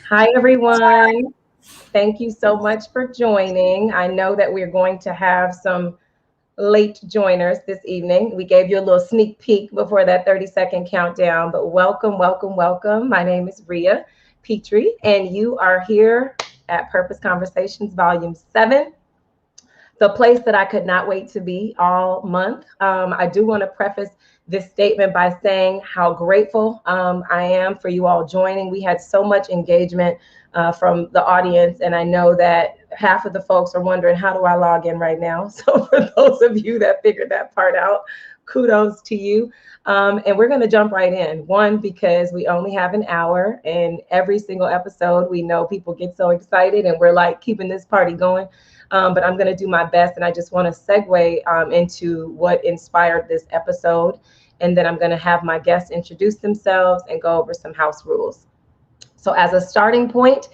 Hi, everyone. Thank you so much for joining. I know that we're going to have some late joiners this evening. We gave you a little sneak peek before that 30-second countdown, but welcome, welcome, welcome. My name is Rhea Petrie, and you are here at Purpose Conversations, Volume 7, the place that I could not wait to be all month. I do want to preface this statement by saying how grateful I am for you all joining. We had so much engagement from the audience, and I know that half of the folks are wondering, how do I log in right now? So for those of you that figured that part out, kudos to you. And we're going to jump right in. One, because we only have an hour, and every single episode, we know people get so excited, and we're like keeping this party going. But I'm going to do my best. And I just want to segue into what inspired this episode. And then I'm going to have my guests introduce themselves and go over some house rules. So as a starting point,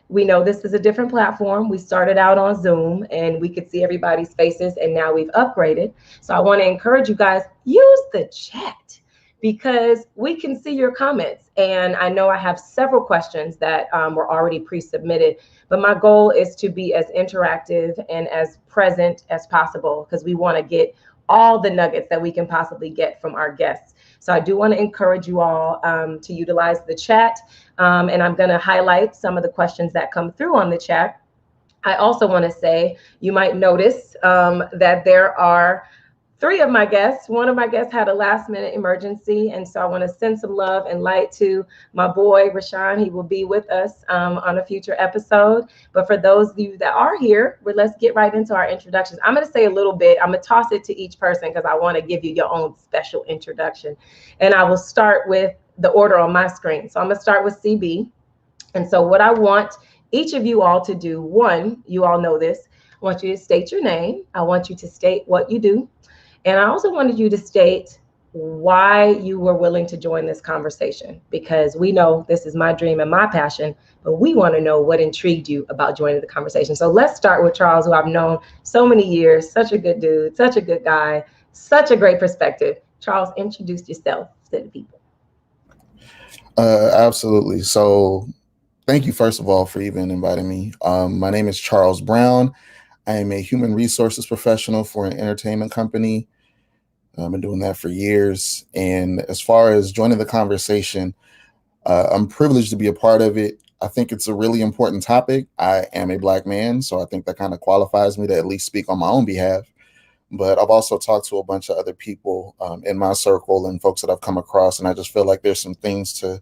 we know this is a different platform. We started out on Zoom and we could see everybody's faces, and now we've upgraded. So I want to encourage you guys, use the chat because we can see your comments. And I know I have several questions that were already pre-submitted, but my goal is to be as interactive and as present as possible because we want to get all the nuggets that we can possibly get from our guests. So I do want to encourage you all to utilize the chat. And I'm going to highlight some of the questions that come through on the chat. I also want to say, you might notice that there are three of my guests. One of my guests had a last minute emergency. And so I want to send some love and light to my boy, Rashawn. He will be with us on a future episode. But for those of you that are here, let's get right into our introductions. I'm going to say a little bit. I'm going to toss it to each person because I want to give you your own special introduction. And I will start with the order on my screen. So I'm going to start with CB. And so what I want each of you all to do, one, you all know this, I want you to state your name. I want you to state what you do. And I also wanted you to state why you were willing to join this conversation, because we know this is my dream and my passion, but we want to know what intrigued you about joining the conversation. So let's start with Charles, who I've known so many years, such a good dude, such a good guy, such a great perspective. Charles, introduce yourself to the people. Absolutely. So thank you, first of all, for even inviting me. My name is Charles Brown. I am a human resources professional for an entertainment company. I've been doing that for years. And as far as joining the conversation, I'm privileged to be a part of it. I think it's a really important topic. I am a Black man, so I think that kind of qualifies me to at least speak on my own behalf. But I've also talked to a bunch of other people in my circle and folks that I've come across, and I just feel like there's some things to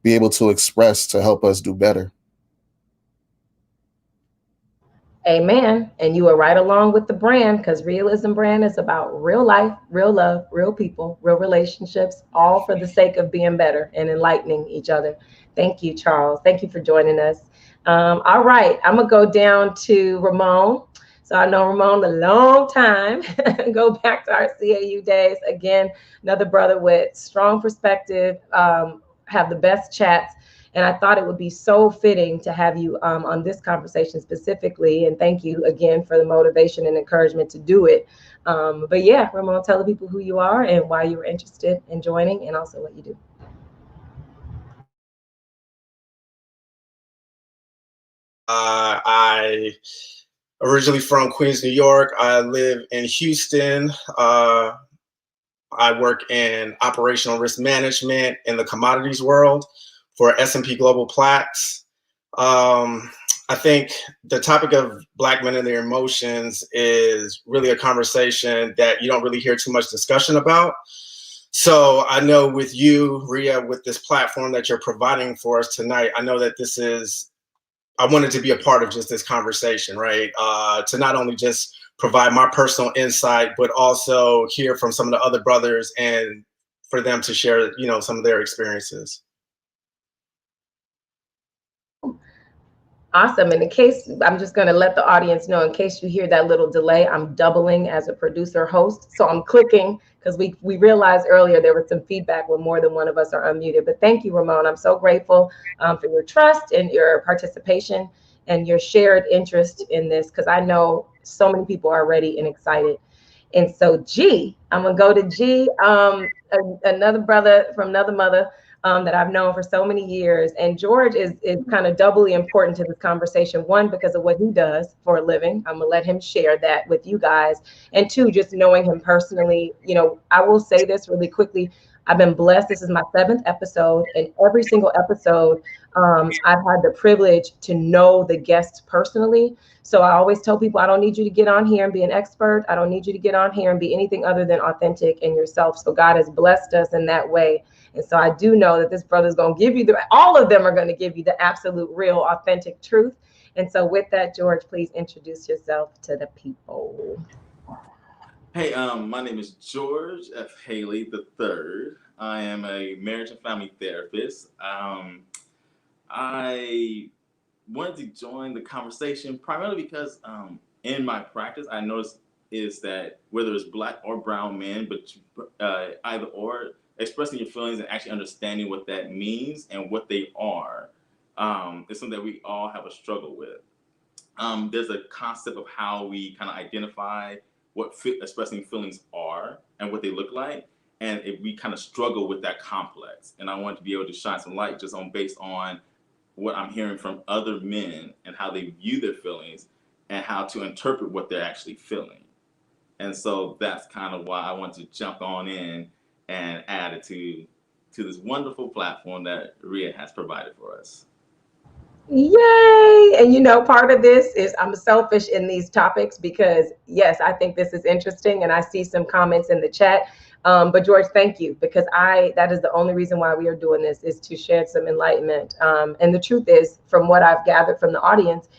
be able to express to help us do better. Amen. And you are right along with the brand, because Rhealism brand is about real life, real love, real people, real relationships, all for the sake of being better and enlightening each other. Thank you, Charles. Thank you for joining us. All right, I'm going to go down to Ramon. So I know Ramon a long time. Go back to our CAU days. Again, another brother with strong perspective, have the best chats. And I thought it would be so fitting to have you on this conversation specifically. And thank you again for the motivation and encouragement to do it. But yeah, Ramon, tell the people who you are and why you were interested in joining, and also what you do. I originally from Queens, New York. I live in Houston. I work in operational risk management in the commodities world for S&P Global Platts. I think the topic of Black men and their emotions is really a conversation that you don't really hear too much discussion about. So I know with you, Rhea, with this platform that you're providing for us tonight, I know that this is, I wanted to be a part of just this conversation, right? To not only just provide my personal insight, but also hear from some of the other brothers and for them to share, you know, some of their experiences. Awesome. And in case, I'm just going to let the audience know, in case you hear that little delay, I'm doubling as a producer host. So I'm clicking because we realized earlier there was some feedback when more than one of us are unmuted. But thank you, Ramon. I'm so grateful for your trust and your participation and your shared interest in this, because I know so many people are ready and excited. And so G, I'm going to go to G, another brother from another mother. that I've known for so many years. And George is kind of doubly important to this conversation. One, because of what he does for a living. I'm gonna let him share that with you guys. And two, just knowing him personally. You know, I will say this really quickly. I've been blessed. This is my 7th episode, and every single episode, I've had the privilege to know the guests personally. So I always tell people, I don't need you to get on here and be an expert. I don't need you to get on here and be anything other than authentic and yourself. So God has blessed us in that way. And so I do know that this brother's going to give you all of them are going to give you the absolute, real, authentic truth. And so with that, George, please introduce yourself to the people. Hey, my name is George F. Haley III. I am a marriage and family therapist. I wanted to join the conversation primarily because in my practice, I noticed is that whether it's Black or brown men, but either or, expressing your feelings and actually understanding what that means and what they are is something that we all have a struggle with. There's a concept of how we kind of identify what expressing feelings are and what they look like, and we kind of struggle with that complex. And I wanted to be able to shine some light just based on what I'm hearing from other men and how they view their feelings and how to interpret what they're actually feeling. And so that's kind of why I want to jump on in and add it to this wonderful platform that Rhea has provided for us. Yay! And you know, part of this is I'm selfish in these topics because yes, I think this is interesting and I see some comments in the chat. But George, thank you, because that is the only reason why we are doing this, is to share some enlightenment. And the truth is, from what I've gathered from the audience,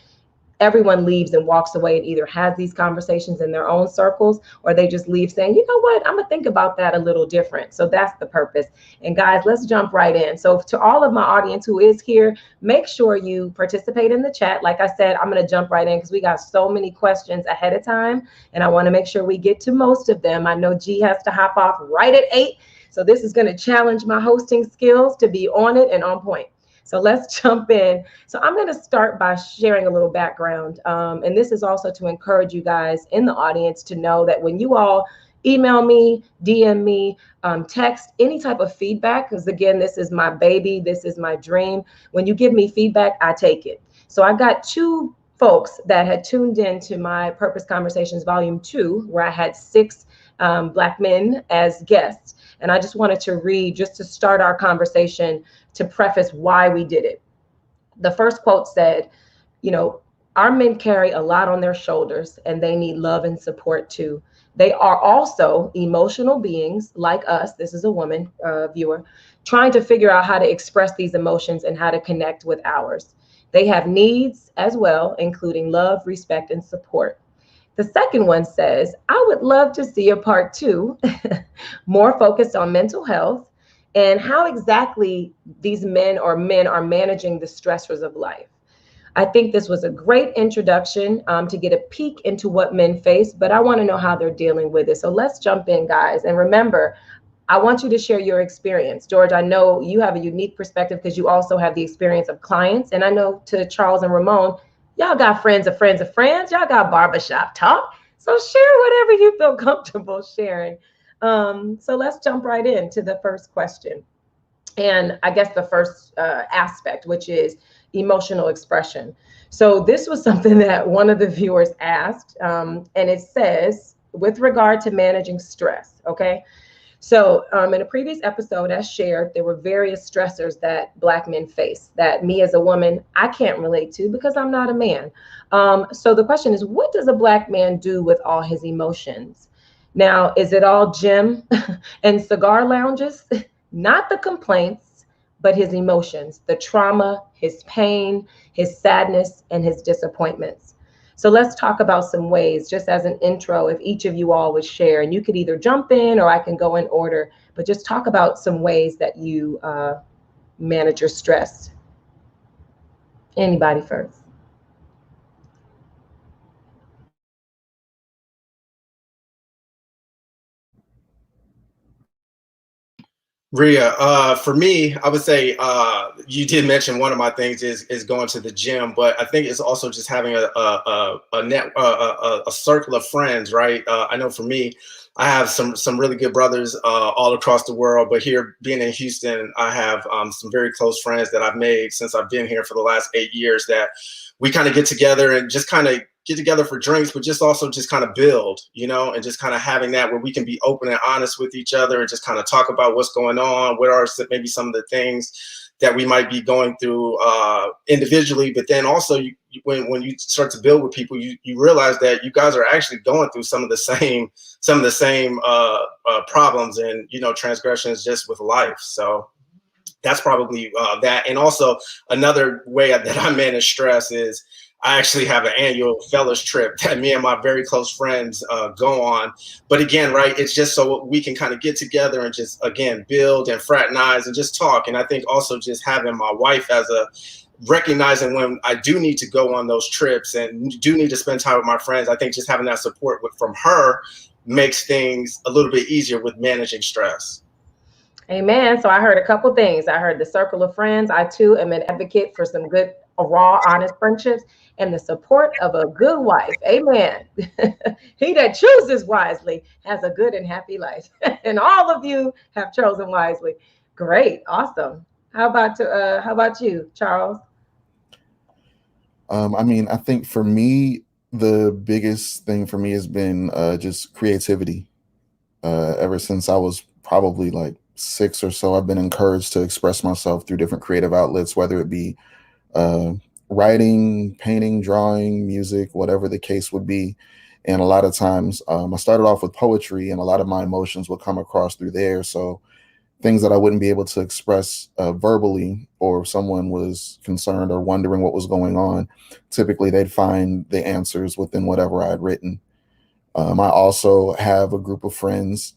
everyone leaves and walks away and either has these conversations in their own circles, or they just leave saying, you know what, I'm gonna think about that a little different. So that's the purpose. And guys, let's jump right in. So to all of my audience who is here, make sure you participate in the chat. Like I said, I'm gonna jump right in because we got so many questions ahead of time, and I wanna make sure we get to most of them. I know G has to hop off right at 8. So this is gonna challenge my hosting skills to be on it and on point. So let's jump in. So I'm going to start by sharing a little background. And this is also to encourage you guys in the audience to know that when you all email me, DM me, text, any type of feedback, because again, this is my baby, this is my dream. When you give me feedback, I take it. So I got 2 folks that had tuned in to my Purpose Conversations Volume 2, where I had 6 Black men as guests. And I just wanted to read, just to start our conversation, to preface why we did it. The first quote said, you know, our men carry a lot on their shoulders and they need love and support too. They are also emotional beings like us. This is a woman viewer, trying to figure out how to express these emotions and how to connect with ours. They have needs as well, including love, respect, and support. The second one says, I would love to see a part 2, more focused on mental health and how exactly these men are managing the stressors of life. I think this was a great introduction to get a peek into what men face, but I want to know how they're dealing with it. So let's jump in, guys. And remember, I want you to share your experience. George, I know you have a unique perspective because you also have the experience of clients. And I know to Charles and Ramon, y'all got friends of friends of friends. Y'all got barbershop talk. So share whatever you feel comfortable sharing. So let's jump right into the first question. And I guess the first aspect, which is emotional expression. So this was something that one of the viewers asked, and it says, with regard to managing stress, okay? So in a previous episode, as shared, there were various stressors that Black men face that me as a woman, I can't relate to because I'm not a man. So the question is, what does a Black man do with all his emotions? Now, is it all gym and cigar lounges? Not the complaints, but his emotions, the trauma, his pain, his sadness, and his disappointments. So let's talk about some ways, just as an intro, if each of you all would share, and you could either jump in or I can go in order, but just talk about some ways that you manage your stress. Anybody first? Rhea, for me, I would say you did mention one of my things is going to the gym, but I think it's also just having a circle of friends, right? I know for me, I have some really good brothers all across the world, but here being in Houston, I have some very close friends that I've made since I've been here for the last 8 years. That we kind of get together and just kind of get together for drinks, but just also just kind of build, and just kind of having that where we can be open and honest with each other and just kind of talk about what's going on, what are maybe some of the things that we might be going through individually, but then also when you start to build with people, you realize that you guys are actually going through some of the same problems and transgressions just with life. So that's probably that. And also another way that I manage stress is I actually have an annual fellas trip that me and my very close friends go on. But again, right, it's just so we can kind of get together and just, again, build and fraternize and just talk. And I think also just having my wife as a recognizing when I do need to go on those trips and do need to spend time with my friends, I think just having that support from her makes things a little bit easier with managing stress. Amen. So I heard a couple things. I heard the circle of friends. I too am an advocate for some good, raw, honest friendships and the support of a good wife. Amen. He that chooses wisely has a good and happy life. And all of you have chosen wisely. Great. Awesome. How about you, Charles? I mean, I think for me, the biggest thing for me has been just creativity. Ever since I was probably like 6 or so, I've been encouraged to express myself through different creative outlets, whether it be uh, writing, painting, drawing, music, whatever the case would be. And a lot of times, I started off with poetry, and a lot of my emotions would come across through there. So things that I wouldn't be able to express verbally, or if someone was concerned or wondering what was going on, typically they'd find the answers within whatever I had written. I also have a group of friends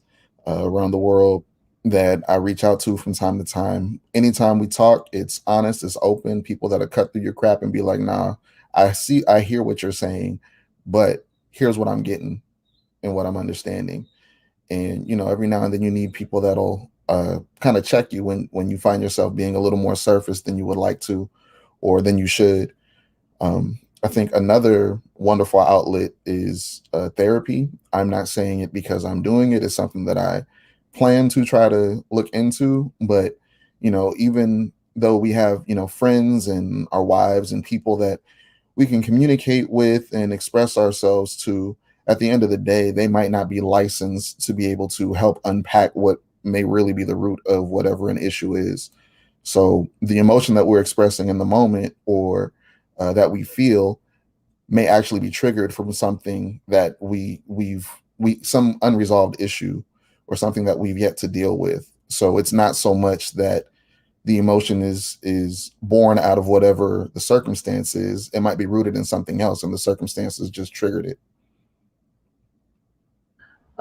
around the world that I reach out to from time to time. Anytime we talk, it's honest, it's open. People that'll cut through your crap and be like, "Nah, I hear what you're saying, but here's what I'm getting and what I'm understanding." And every now and then you need people that'll kind of check you when you find yourself being a little more surface than you would like to, or than you should. I think another wonderful outlet is therapy. I'm not saying it because I'm doing it. It's something that I plan to try to look into. But, even though we have, friends and our wives and people that we can communicate with and express ourselves to, at the end of the day, they might not be licensed to be able to help unpack what may really be the root of whatever an issue is. So the emotion that we're expressing in the moment, or that we feel, may actually be triggered from something that we some unresolved issue, or something that we've yet to deal with. So it's not so much that the emotion is born out of whatever the circumstance is. It might be rooted in something else, and the circumstances just triggered it.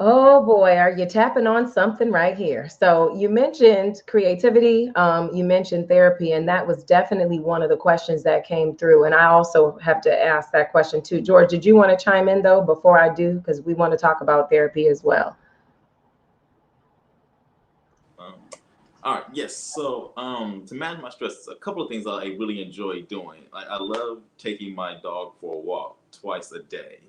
Oh boy, are you tapping on something right here? So you mentioned creativity, you mentioned therapy, and that was definitely one of the questions that came through. And I also have to ask that question too. George, did you want to chime in though before I do? Because we want to talk about therapy as well. Um, all right, yes. So, to manage my stress, a couple of things I really enjoy doing. I love taking my dog for a walk twice a day.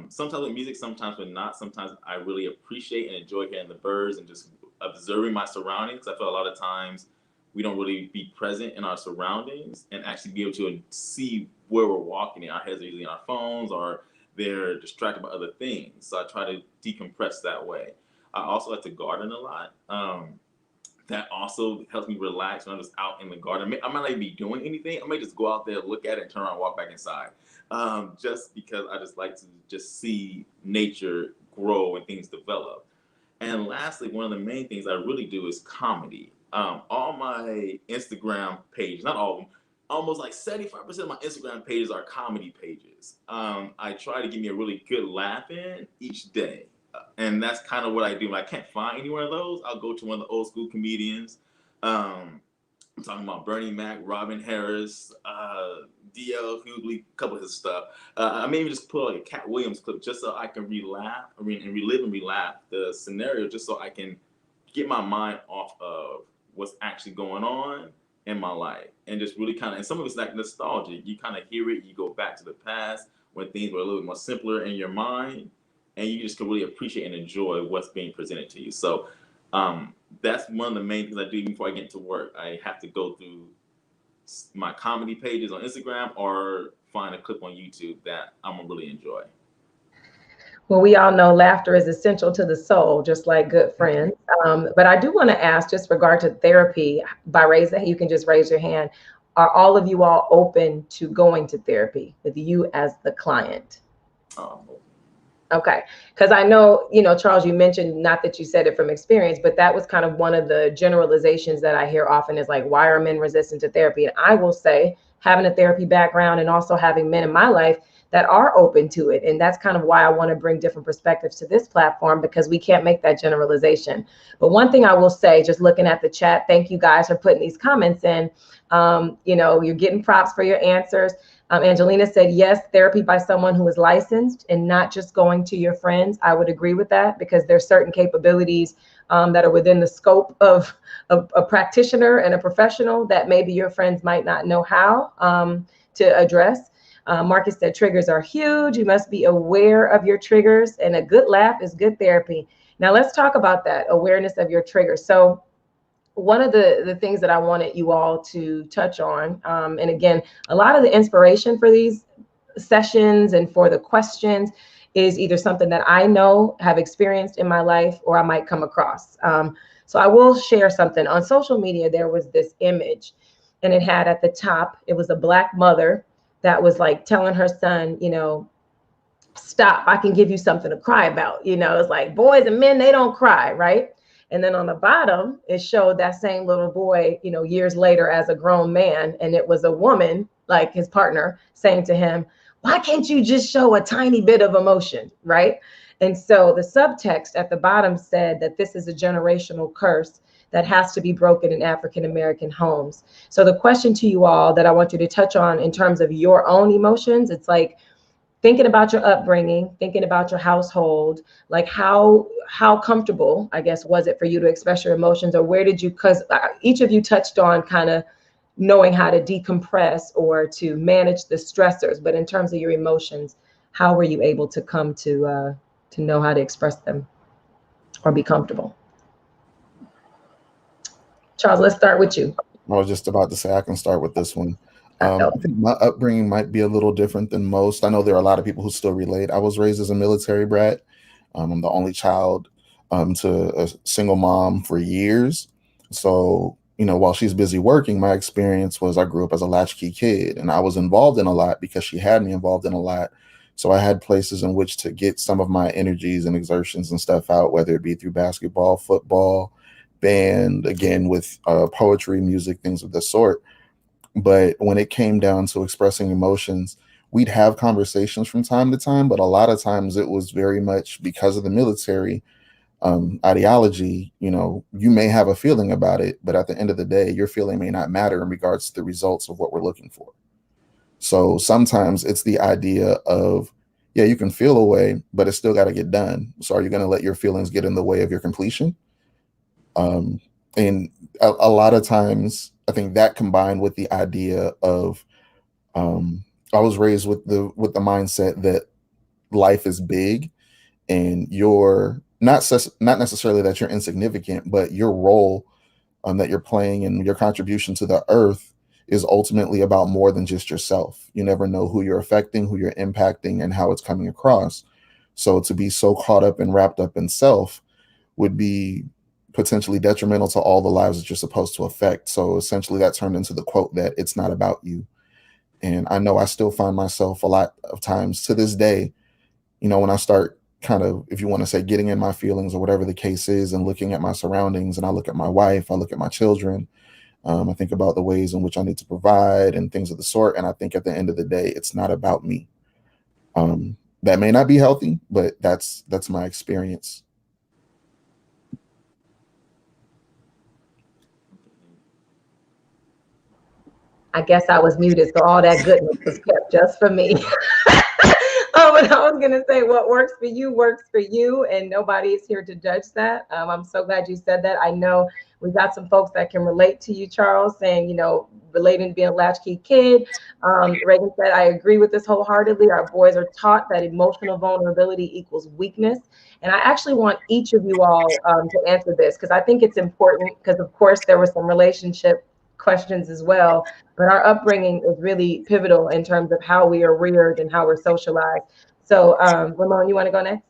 Sometimes with music, sometimes with not. Sometimes I really appreciate and enjoy hearing the birds and just observing my surroundings. I feel a lot of times we don't really be present in our surroundings and actually be able to see where we're walking in. Our heads are usually on our phones, or they're distracted by other things. So I try to decompress that way. I also like to garden a lot. That also helps me relax when I'm just out in the garden. I might not be doing anything. I may just go out there, look at it, and turn around, and walk back inside. Just because I just like to just see nature grow and things develop. And lastly, one of the main things I really do is comedy. All my Instagram pages, not all of them, almost like 75% of my Instagram pages are comedy pages. I try to give me a really good laugh in each day. And that's kind of what I do. When I can't find any one of those, I'll go to one of the old school comedians. Um, I'm talking about Bernie Mac, Robin Harris, DL Hughley, a couple of his stuff. I may even just put like a Cat Williams clip just so I can and relive and relaugh the scenario, just so I can get my mind off of what's actually going on in my life, and just really kind of. And some of it's like nostalgia. You kind of hear it, you go back to the past when things were a little more simpler in your mind, and you just can really appreciate and enjoy what's being presented to you. So that's one of the main things I do before I get into work. I have to go through my comedy pages on Instagram or find a clip on YouTube that I'm gonna really enjoy. Well, we all know laughter is essential to the soul, just like good friends. But I do want to ask, just regard to therapy, by raising, you can just raise your hand. Are all of you all open to going to therapy with you as the client? Um, Okay. Because I know, Charles, you mentioned, not that you said it from experience, but that was kind of one of the generalizations that I hear often is like, why are men resistant to therapy? And I will say, having a therapy background and also having men in my life that are open to it. And that's kind of why I want to bring different perspectives to this platform, because we can't make that generalization. But one thing I will say, just looking at the chat, thank you guys for putting these comments in. You're getting props for your answers. Angelina said, yes, therapy by someone who is licensed and not just going to your friends. I would agree with that, because there's certain capabilities that are within the scope of a practitioner and a professional that maybe your friends might not know how to address. Marcus said, triggers are huge. You must be aware of your triggers, and a good laugh is good therapy. Now let's talk about that awareness of your triggers. So one of the things that I wanted you all to touch on, and again, a lot of the inspiration for these sessions and for the questions is either something that I know, have experienced in my life, or I might come across. So I will share something. On social media, there was this image, and it had at the top, it was a Black mother that was like telling her son, stop, I can give you something to cry about. It's like boys and men, they don't cry, right? And then on the bottom, it showed that same little boy, years later as a grown man. And it was a woman, like his partner, saying to him, why can't you just show a tiny bit of emotion, right? And so the subtext at the bottom said that this is a generational curse that has to be broken in African-American homes. So the question to you all that I want you to touch on in terms of your own emotions, it's like, thinking about your upbringing, thinking about your household, like how comfortable, I guess, was it for you to express your emotions, or where did you, because each of you touched on kind of knowing how to decompress or to manage the stressors, but in terms of your emotions, how were you able to come to know how to express them or be comfortable? Charles, let's start with you. I was just about to say I can start with this one. I I think my upbringing might be a little different than most. I know there are a lot of people who still relate. I was raised as a military brat. I'm the only child to a single mom for years. So, while she's busy working, my experience was I grew up as a latchkey kid, and I was involved in a lot because she had me involved in a lot. So I had places in which to get some of my energies and exertions and stuff out, whether it be through basketball, football, band, again with poetry, music, things of the sort. But when it came down to expressing emotions, we'd have conversations from time to time, but a lot of times it was very much because of the military ideology. You may have a feeling about it, but at the end of the day, your feeling may not matter in regards to the results of what we're looking for. So sometimes it's the idea of, yeah, you can feel a way, but it's still got to get done. So are you going to let your feelings get in the way of your completion? And a lot of times, I think that combined with the idea of, I was raised with the mindset that life is big, and you're not necessarily that you're insignificant, but your role that you're playing and your contribution to the earth is ultimately about more than just yourself. You never know who you're affecting, who you're impacting, and how it's coming across. So to be so caught up and wrapped up in self would be potentially detrimental to all the lives that you're supposed to affect. So essentially that turned into the quote that it's not about you. And I know I still find myself a lot of times to this day, when I start kind of, if you want to say, getting in my feelings or whatever the case is, and looking at my surroundings, and I look at my wife, I look at my children, I think about the ways in which I need to provide and things of the sort. And I think at the end of the day, it's not about me. That may not be healthy, but that's my experience. I guess I was muted, so all that goodness was kept just for me. But I was gonna say, what works for you, and nobody is here to judge that. I'm so glad you said that. I know we got some folks that can relate to you, Charles, saying, relating to being a latchkey kid. Reagan said, I agree with this wholeheartedly. Our boys are taught that emotional vulnerability equals weakness. And I actually want each of you all to answer this, because I think it's important, because of course there were some relationship questions as well, but our upbringing is really pivotal in terms of how we are reared and how we're socialized. So Ramon, you want to go next?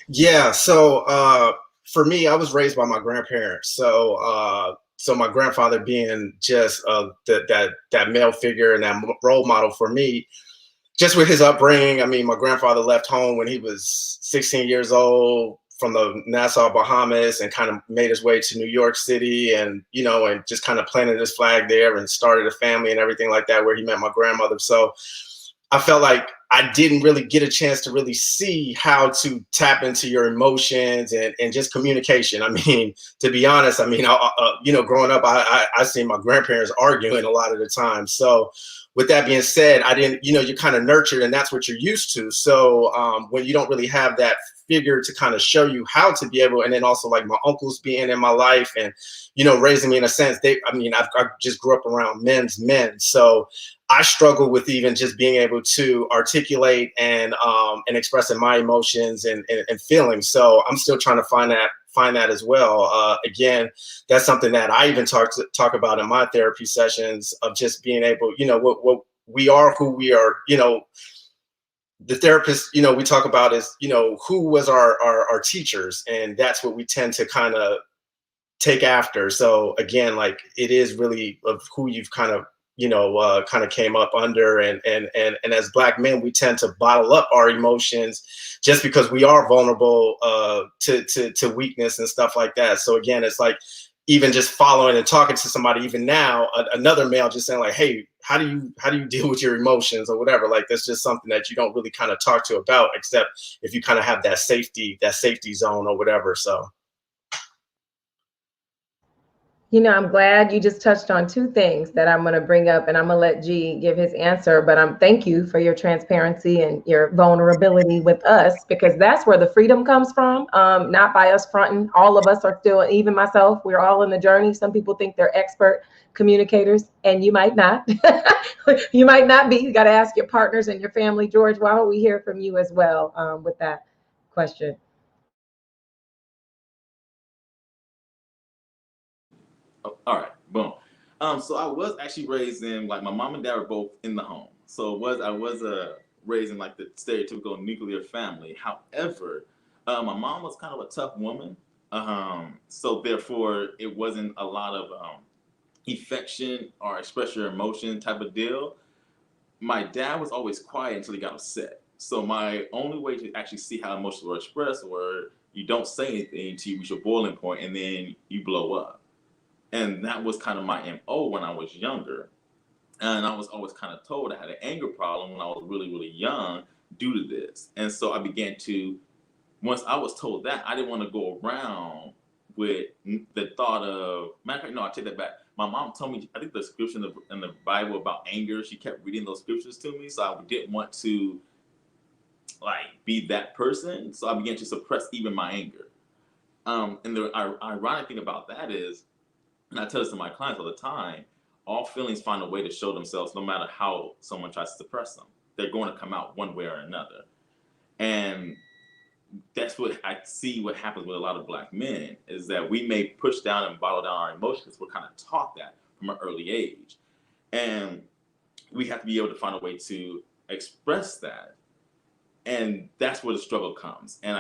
Yeah. So for me, I was raised by my grandparents. So my grandfather being just that male figure and that role model for me, just with his upbringing. I mean, my grandfather left home when he was 16 years old from the Nassau, Bahamas, and kind of made his way to New York City, and and just kind of planted his flag there and started a family and everything like that, where he met my grandmother. So I felt like I didn't really get a chance to really see how to tap into your emotions and just communication. I mean, to be honest, I mean, growing up, I seen my grandparents arguing a lot of the time. So with that being said, I didn't, you're kind of nurtured and that's what you're used to. So when you don't really have that figure to kind of show you how to be able, and then also like my uncles being in my life and, raising me in a sense, I just grew up around men's men. So I struggle with even just being able to articulate and expressing my emotions and feelings. So I'm still trying to find that as well. Again, that's something that I even talk about in my therapy sessions, of just being able, what we are, who we are. The therapist, we talk about is, who was our teachers, and that's what we tend to kind of take after. So again, like, it is really of who you've kind of kind of came up under, and as Black men, we tend to bottle up our emotions just because we are vulnerable to weakness and stuff like that. So again, it's like, even just following and talking to somebody, even now, another male just saying like, hey, how do you deal with your emotions or whatever? Like, that's just something that you don't really kind of talk to about, except if you kind of have that safety zone or whatever. So I'm glad you just touched on two things that I'm going to bring up, and I'm going to let G give his answer. But thank you for your transparency and your vulnerability with us, because that's where the freedom comes from. Not by us fronting. All of us are still, even myself, we're all in the journey. Some people think they're expert communicators, and you might not. You might not be. You got to ask your partners and your family. George, why don't we hear from you as well with that question? Oh, all right, boom. So I was actually raised in, like, my mom and dad were both in the home, so I was raised in like the stereotypical nuclear family. However, my mom was kind of a tough woman, so therefore it wasn't a lot of affection or express your emotion type of deal. My dad was always quiet until he got upset. So my only way to actually see how emotions were expressed were, you don't say anything until you reach your boiling point, and then you blow up. And that was kind of my MO when I was younger. And I was always kind of told I had an anger problem when I was really, really young due to this. And so I began to, once I was told that, I didn't want to go around with the thought of, matter of fact, no, I take that back. My mom told me, I think the scripture in the Bible about anger, she kept reading those scriptures to me. So I didn't want to, like, be that person. So I began to suppress even my anger. And the ironic thing about that is, and I tell this to my clients all the time, all feelings find a way to show themselves no matter how someone tries to suppress them. They're going to come out one way or another. And that's what I see what happens with a lot of Black men, is that we may push down and bottle down our emotions. We're kind of taught that from an early age. And we have to be able to find a way to express that. And that's where the struggle comes. And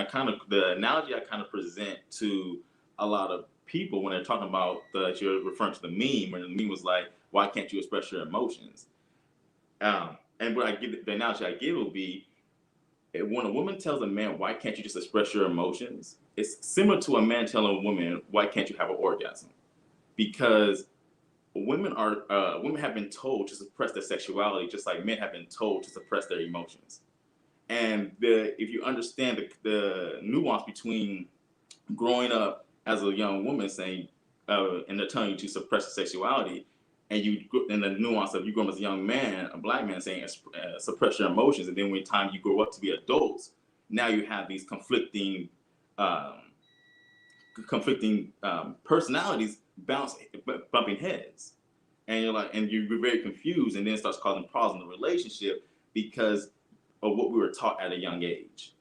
the analogy I kind of present to a lot of people when they're talking about you're referring to the meme, where the meme was like, why can't you express your emotions? And the analogy I give will be, when a woman tells a man, why can't you just express your emotions? It's similar to a man telling a woman, why can't you have an orgasm? Because women have been told to suppress their sexuality, just like men have been told to suppress their emotions. And if you understand the nuance between growing up as a young woman saying, and they're telling you to suppress your sexuality, and the nuance of you grow up as a young man, a black man, saying suppress your emotions, and then when time you grow up to be adults, now you have these um, conflicting personalities bumping heads, and you're like, and you're very confused, and then it starts causing problems in the relationship because of what we were taught at a young age.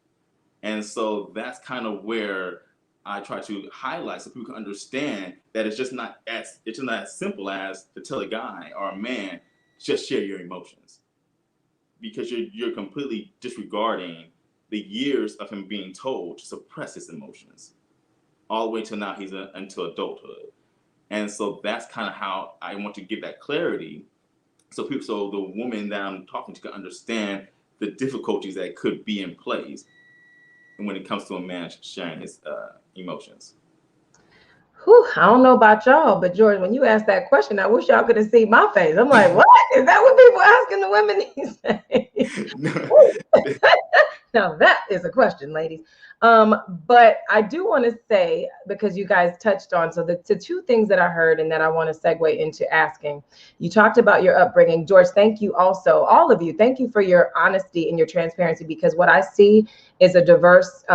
And so that's kind of where I try to highlight so people can understand that it's not as simple as to tell a guy or a man just share your emotions, because you're completely disregarding the years of him being told to suppress his emotions all the way till now until adulthood. And so that's kind of how I want to give that clarity, so the woman that I'm talking to can understand the difficulties that could be in place when it comes to a man sharing his emotions. Whew, I don't know about y'all, but George, when you asked that question, I wish y'all could have seen my face. I'm like, what? Is that what people asking the women these days? Now that is a question, ladies. But I do want to say, because you guys touched on, so the two things that I heard and that I want to segue into asking, you talked about your upbringing. George, thank you also, all of you. Thank you for your honesty and your transparency, because what I see is a diverse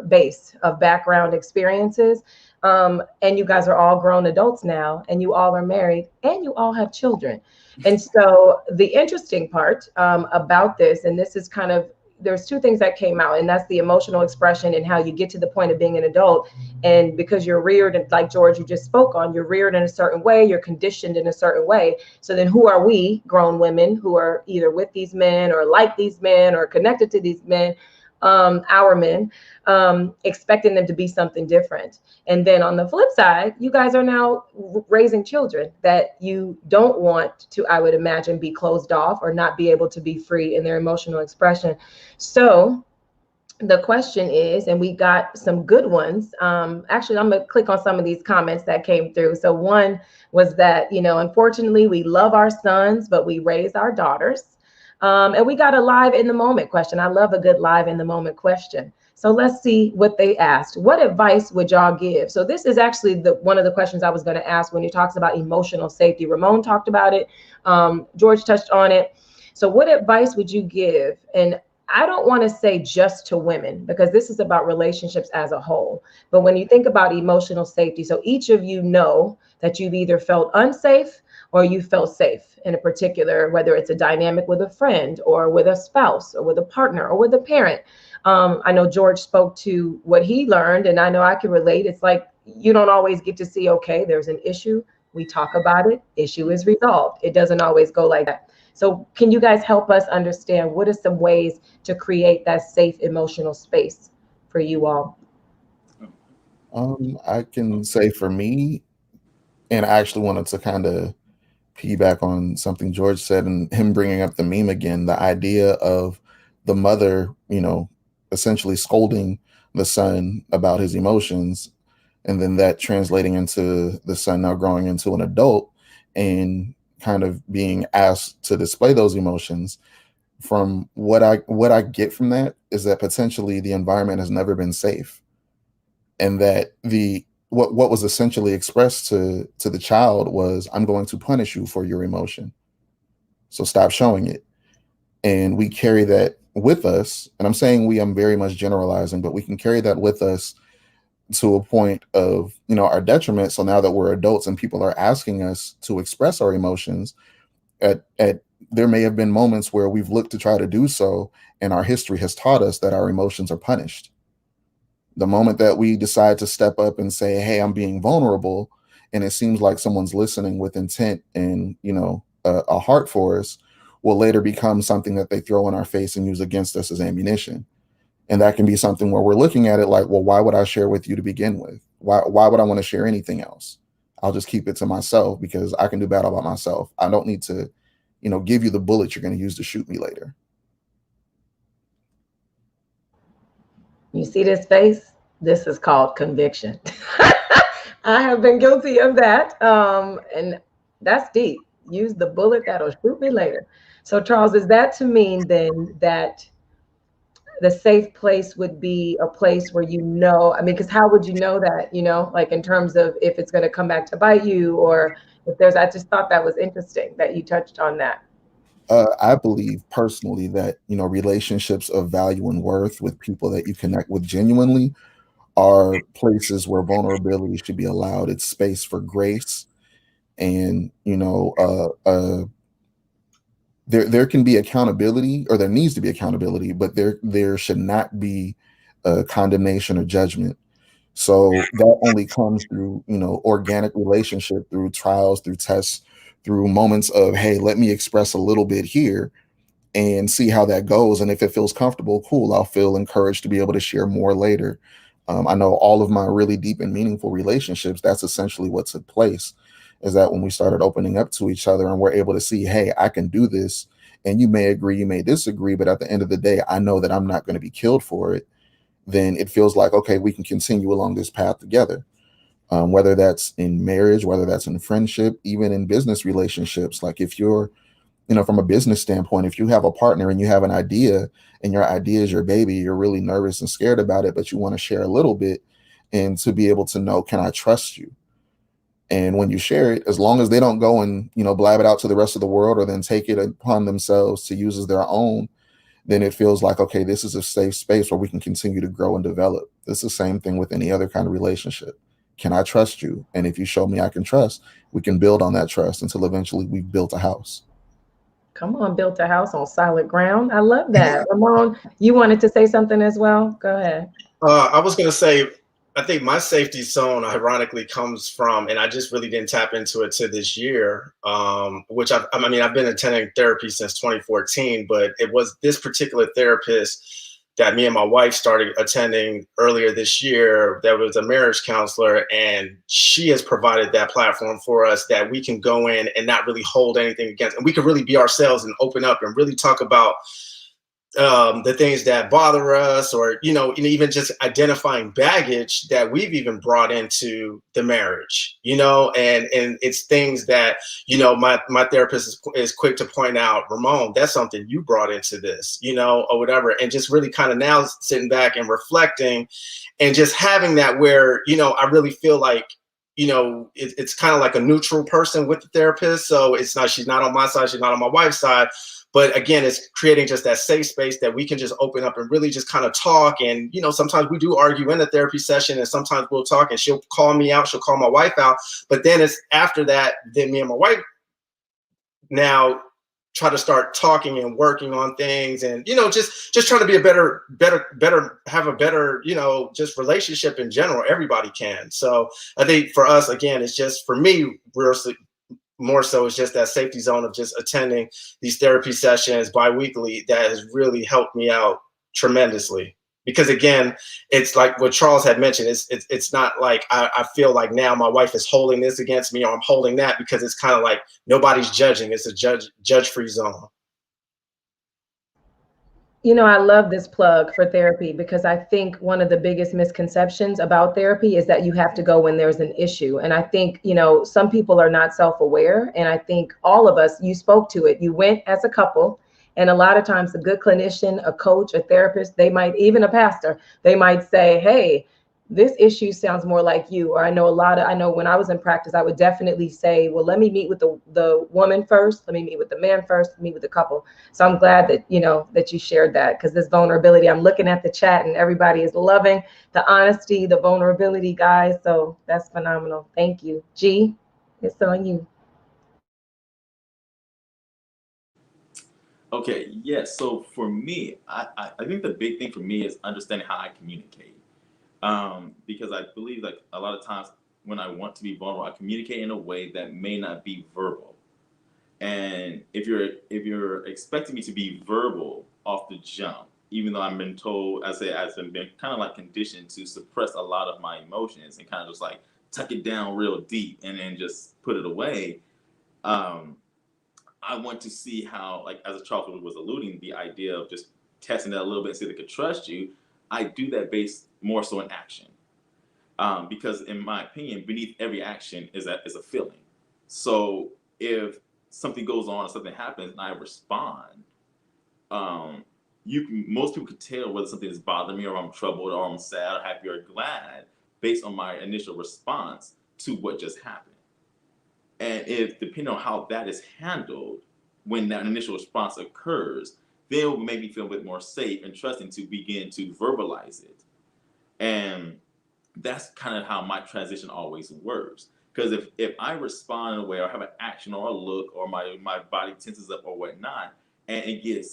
base of background experiences. And you guys are all grown adults now, and you all are married, and you all have children. And so the interesting part about this, and this is kind of, there's two things that came out, and that's the emotional expression and how you get to the point of being an adult. And because you're reared, like George, you just spoke on, you're reared in a certain way, you're conditioned in a certain way. So then who are we, grown women, who are either with these men or like these men or connected to these men, our men, expecting them to be something different? And then on the flip side, you guys are now raising children that you don't want to, I would imagine, be closed off or not be able to be free in their emotional expression. So the question is, and we got some good ones. Actually, I'm going to click on some of these comments that came through. So one was that, unfortunately, we love our sons, but we raise our daughters. And we got a live in the moment question. I love a good live in the moment question. So let's see what they asked. What advice would y'all give? So this is actually one of the questions I was going to ask when he talks about emotional safety. Ramon talked about it. George touched on it. So what advice would you give? And I don't want to say just to women, because this is about relationships as a whole. But when you think about emotional safety, so each of you know that you've either felt unsafe or you felt safe in a particular, whether it's a dynamic with a friend or with a spouse or with a partner or with a parent. I know George spoke to what he learned, and I know I can relate. It's like you don't always get to see, okay, there's an issue. We talk about it. Issue is resolved. It doesn't always go like that. So can you guys help us understand what are some ways to create that safe emotional space for you all? I can say for me, and I actually wanted to kind of piggyback on something George said and him bringing up the meme again, the idea of the mother, essentially scolding the son about his emotions, and then that translating into the son now growing into an adult and kind of being asked to display those emotions. From what I get from that is that potentially the environment has never been safe, and that what was essentially expressed to the child was, I'm going to punish you for your emotion, so stop showing it. And we carry that with us, and I'm saying I'm very much generalizing, but we can carry that with us to a point of our detriment. So now that we're adults and people are asking us to express our emotions, at there may have been moments where we've looked to try to do so, and our history has taught us that our emotions are punished. The moment that we decide to step up and say, hey, I'm being vulnerable, and it seems like someone's listening with intent and a heart for us, will later become something that they throw in our face and use against us as ammunition. And that can be something where we're looking at it like, well, why would I share with you to begin with? Why would I want to share anything else? I'll just keep it to myself because I can do battle by myself. I don't need to, give you the bullet you're going to use to shoot me later. You see this face? This is called conviction. I have been guilty of that. And that's deep. Use the bullet that'll shoot me later. So Charles, is that to mean then that the safe place would be a place where because how would you know that, like in terms of if it's going to come back to bite you, or I just thought that was interesting that you touched on that. I believe personally that, relationships of value and worth with people that you connect with genuinely are places where vulnerability should be allowed. It's space for grace, and there can be accountability, or there needs to be accountability, but there should not be condemnation or judgment. So that only comes through, organic relationship, through trials, through tests, through moments of, hey, let me express a little bit here and see how that goes. And if it feels comfortable, cool, I'll feel encouraged to be able to share more later. I know all of my really deep and meaningful relationships, that's essentially what took place, is that when we started opening up to each other and we're able to see, hey, I can do this. And you may agree, you may disagree, but at the end of the day, I know that I'm not going to be killed for it. Then it feels like, okay, we can continue along this path together. Whether that's in marriage, whether that's in friendship, even in business relationships. Like if you're, from a business standpoint, if you have a partner and you have an idea and your idea is your baby, you're really nervous and scared about it, but you want to share a little bit, and to be able to know, can I trust you? And when you share it, as long as they don't go and, blab it out to the rest of the world, or then take it upon themselves to use as their own, then it feels like, okay, this is a safe space where we can continue to grow and develop. It's the same thing with any other kind of relationship. Can I trust you? And if you show me I can trust, we can build on that trust until eventually we've built a house. Come on, built a house on solid ground. I love that. Ramon, you wanted to say something as well? Go ahead. I was going to say, I think my safety zone ironically comes from, and I just really didn't tap into it to this year, which I've been attending therapy since 2014, but it was this particular therapist that me and my wife started attending earlier this year. That was a marriage counselor, and she has provided that platform for us that we can go in and not really hold anything against, and we can really be ourselves and open up and really talk about the things that bother us, or and even just identifying baggage that we've even brought into the marriage, and it's things that my therapist is quick to point out, Ramon, that's something you brought into this, or whatever. And just really kind of now sitting back and reflecting and just having that where I really feel like it's kind of like a neutral person with the therapist. So she's not on my side, she's not on my wife's side. But again, it's creating just that safe space that we can just open up and really just kind of talk. And, sometimes we do argue in a therapy session, and sometimes we'll talk and she'll call me out, she'll call my wife out. But then it's after that, then me and my wife now try to start talking and working on things, and, just trying to be a better, have a better, just relationship in general. Everybody can. So I think for us, again, it's just, for me, more so it's just that safety zone of just attending these therapy sessions biweekly that has really helped me out tremendously. Because again, it's like what Charles had mentioned. It's not like I feel like now my wife is holding this against me or I'm holding that, because it's kind of like nobody's judging. It's a judge-free zone. I love this plug for therapy, because I think one of the biggest misconceptions about therapy is that you have to go when there's an issue. And I think, some people are not self-aware. And I think all of us, you spoke to it, you went as a couple. And a lot of times a good clinician, a coach, a therapist, even a pastor, they might say, hey, this issue sounds more like you. Or I know when I was in practice, I would definitely say, well, let me meet with the woman first. Let me meet with the man first, meet with the couple. So I'm glad that, that you shared that, because this vulnerability, I'm looking at the chat and everybody is loving the honesty, the vulnerability, guys. So that's phenomenal. Thank you. G, it's on you. Okay, yes. So for me, I think the big thing for me is understanding how I communicate. Because I believe like a lot of times when I want to be vulnerable, I communicate in a way that may not be verbal. And if you're expecting me to be verbal off the jump, even though I've been told, I've been kind of like conditioned to suppress a lot of my emotions and kind of just like tuck it down real deep and then just put it away. Um, I want to see how, like as Charles was alluding, the idea of just testing that a little bit and see if they could trust you. I do that based more so in action, because in my opinion, beneath every action is a feeling. So if something goes on or something happens and I respond, um, most people could tell whether something is bothering me or I'm troubled or I'm sad or happy or glad based on my initial response to what just happened. And if depending on how that is handled when that initial response occurs, then it will make me feel a bit more safe and trusting to begin to verbalize it. And that's kind of how my transition always works. Because if I respond in a way or have an action or a look or my body tenses up or whatnot, and it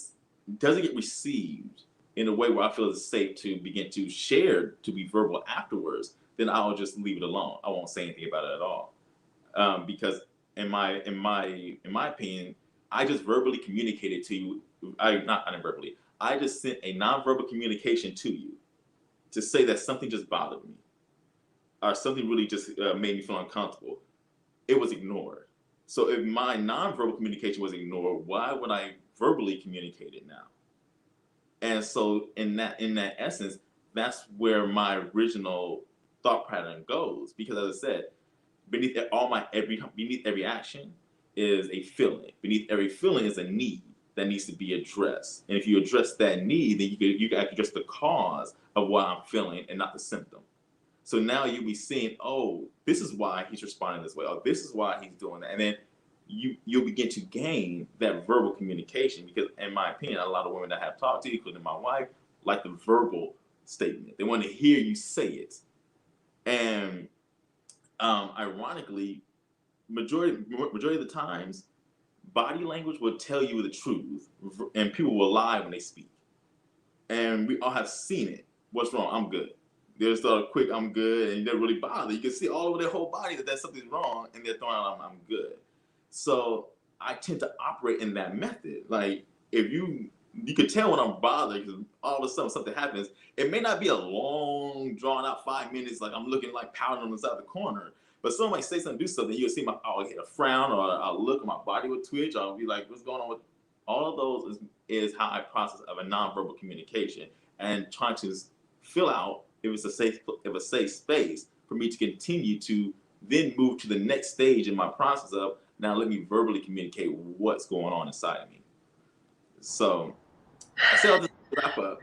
doesn't get received in a way where I feel it's safe to begin to share, to be verbal afterwards, then I'll just leave it alone. I won't say anything about it at all. Because in my opinion, I just verbally communicated to you. I not unverbally. I just sent a nonverbal communication to you to say that something just bothered me or something really just made me feel uncomfortable. It was ignored. So if my nonverbal communication was ignored, why would I verbally communicate it now? And so in that essence, that's where my original thought pattern goes. Because as I said, beneath every action is a feeling. Beneath every feeling is a need that needs to be addressed. And if you address that need, then you can address the cause of why I'm feeling and not the symptom. So now you'll be seeing, oh, this is why he's responding this way. Oh, this is why he's doing that. And then you'll begin to gain that verbal communication because, in my opinion, a lot of women that I have talked to, including my wife, like the verbal statement. They want to hear you say it. And ironically, majority of the times, body language will tell you the truth, and people will lie when they speak. And we all have seen it. What's wrong? I'm good. They'll start a quick, I'm good, and they're really bothered. You can see all over their whole body that something's wrong, and they're throwing out, I'm good. So I tend to operate in that method. Like, if you could tell when I'm bothered because all of a sudden something happens. It may not be a long, drawn out 5 minutes, like I'm looking like pouting on the side of the corner. But someone might say something, do something, you'll see I'll get a frown or I'll look, my body will twitch. I'll be like, what's going on with all of those is how I process of a nonverbal communication and trying to fill out if it's a safe space for me to continue to then move to the next stage in my process of now let me verbally communicate what's going on inside of me. So I say I'll just wrap up.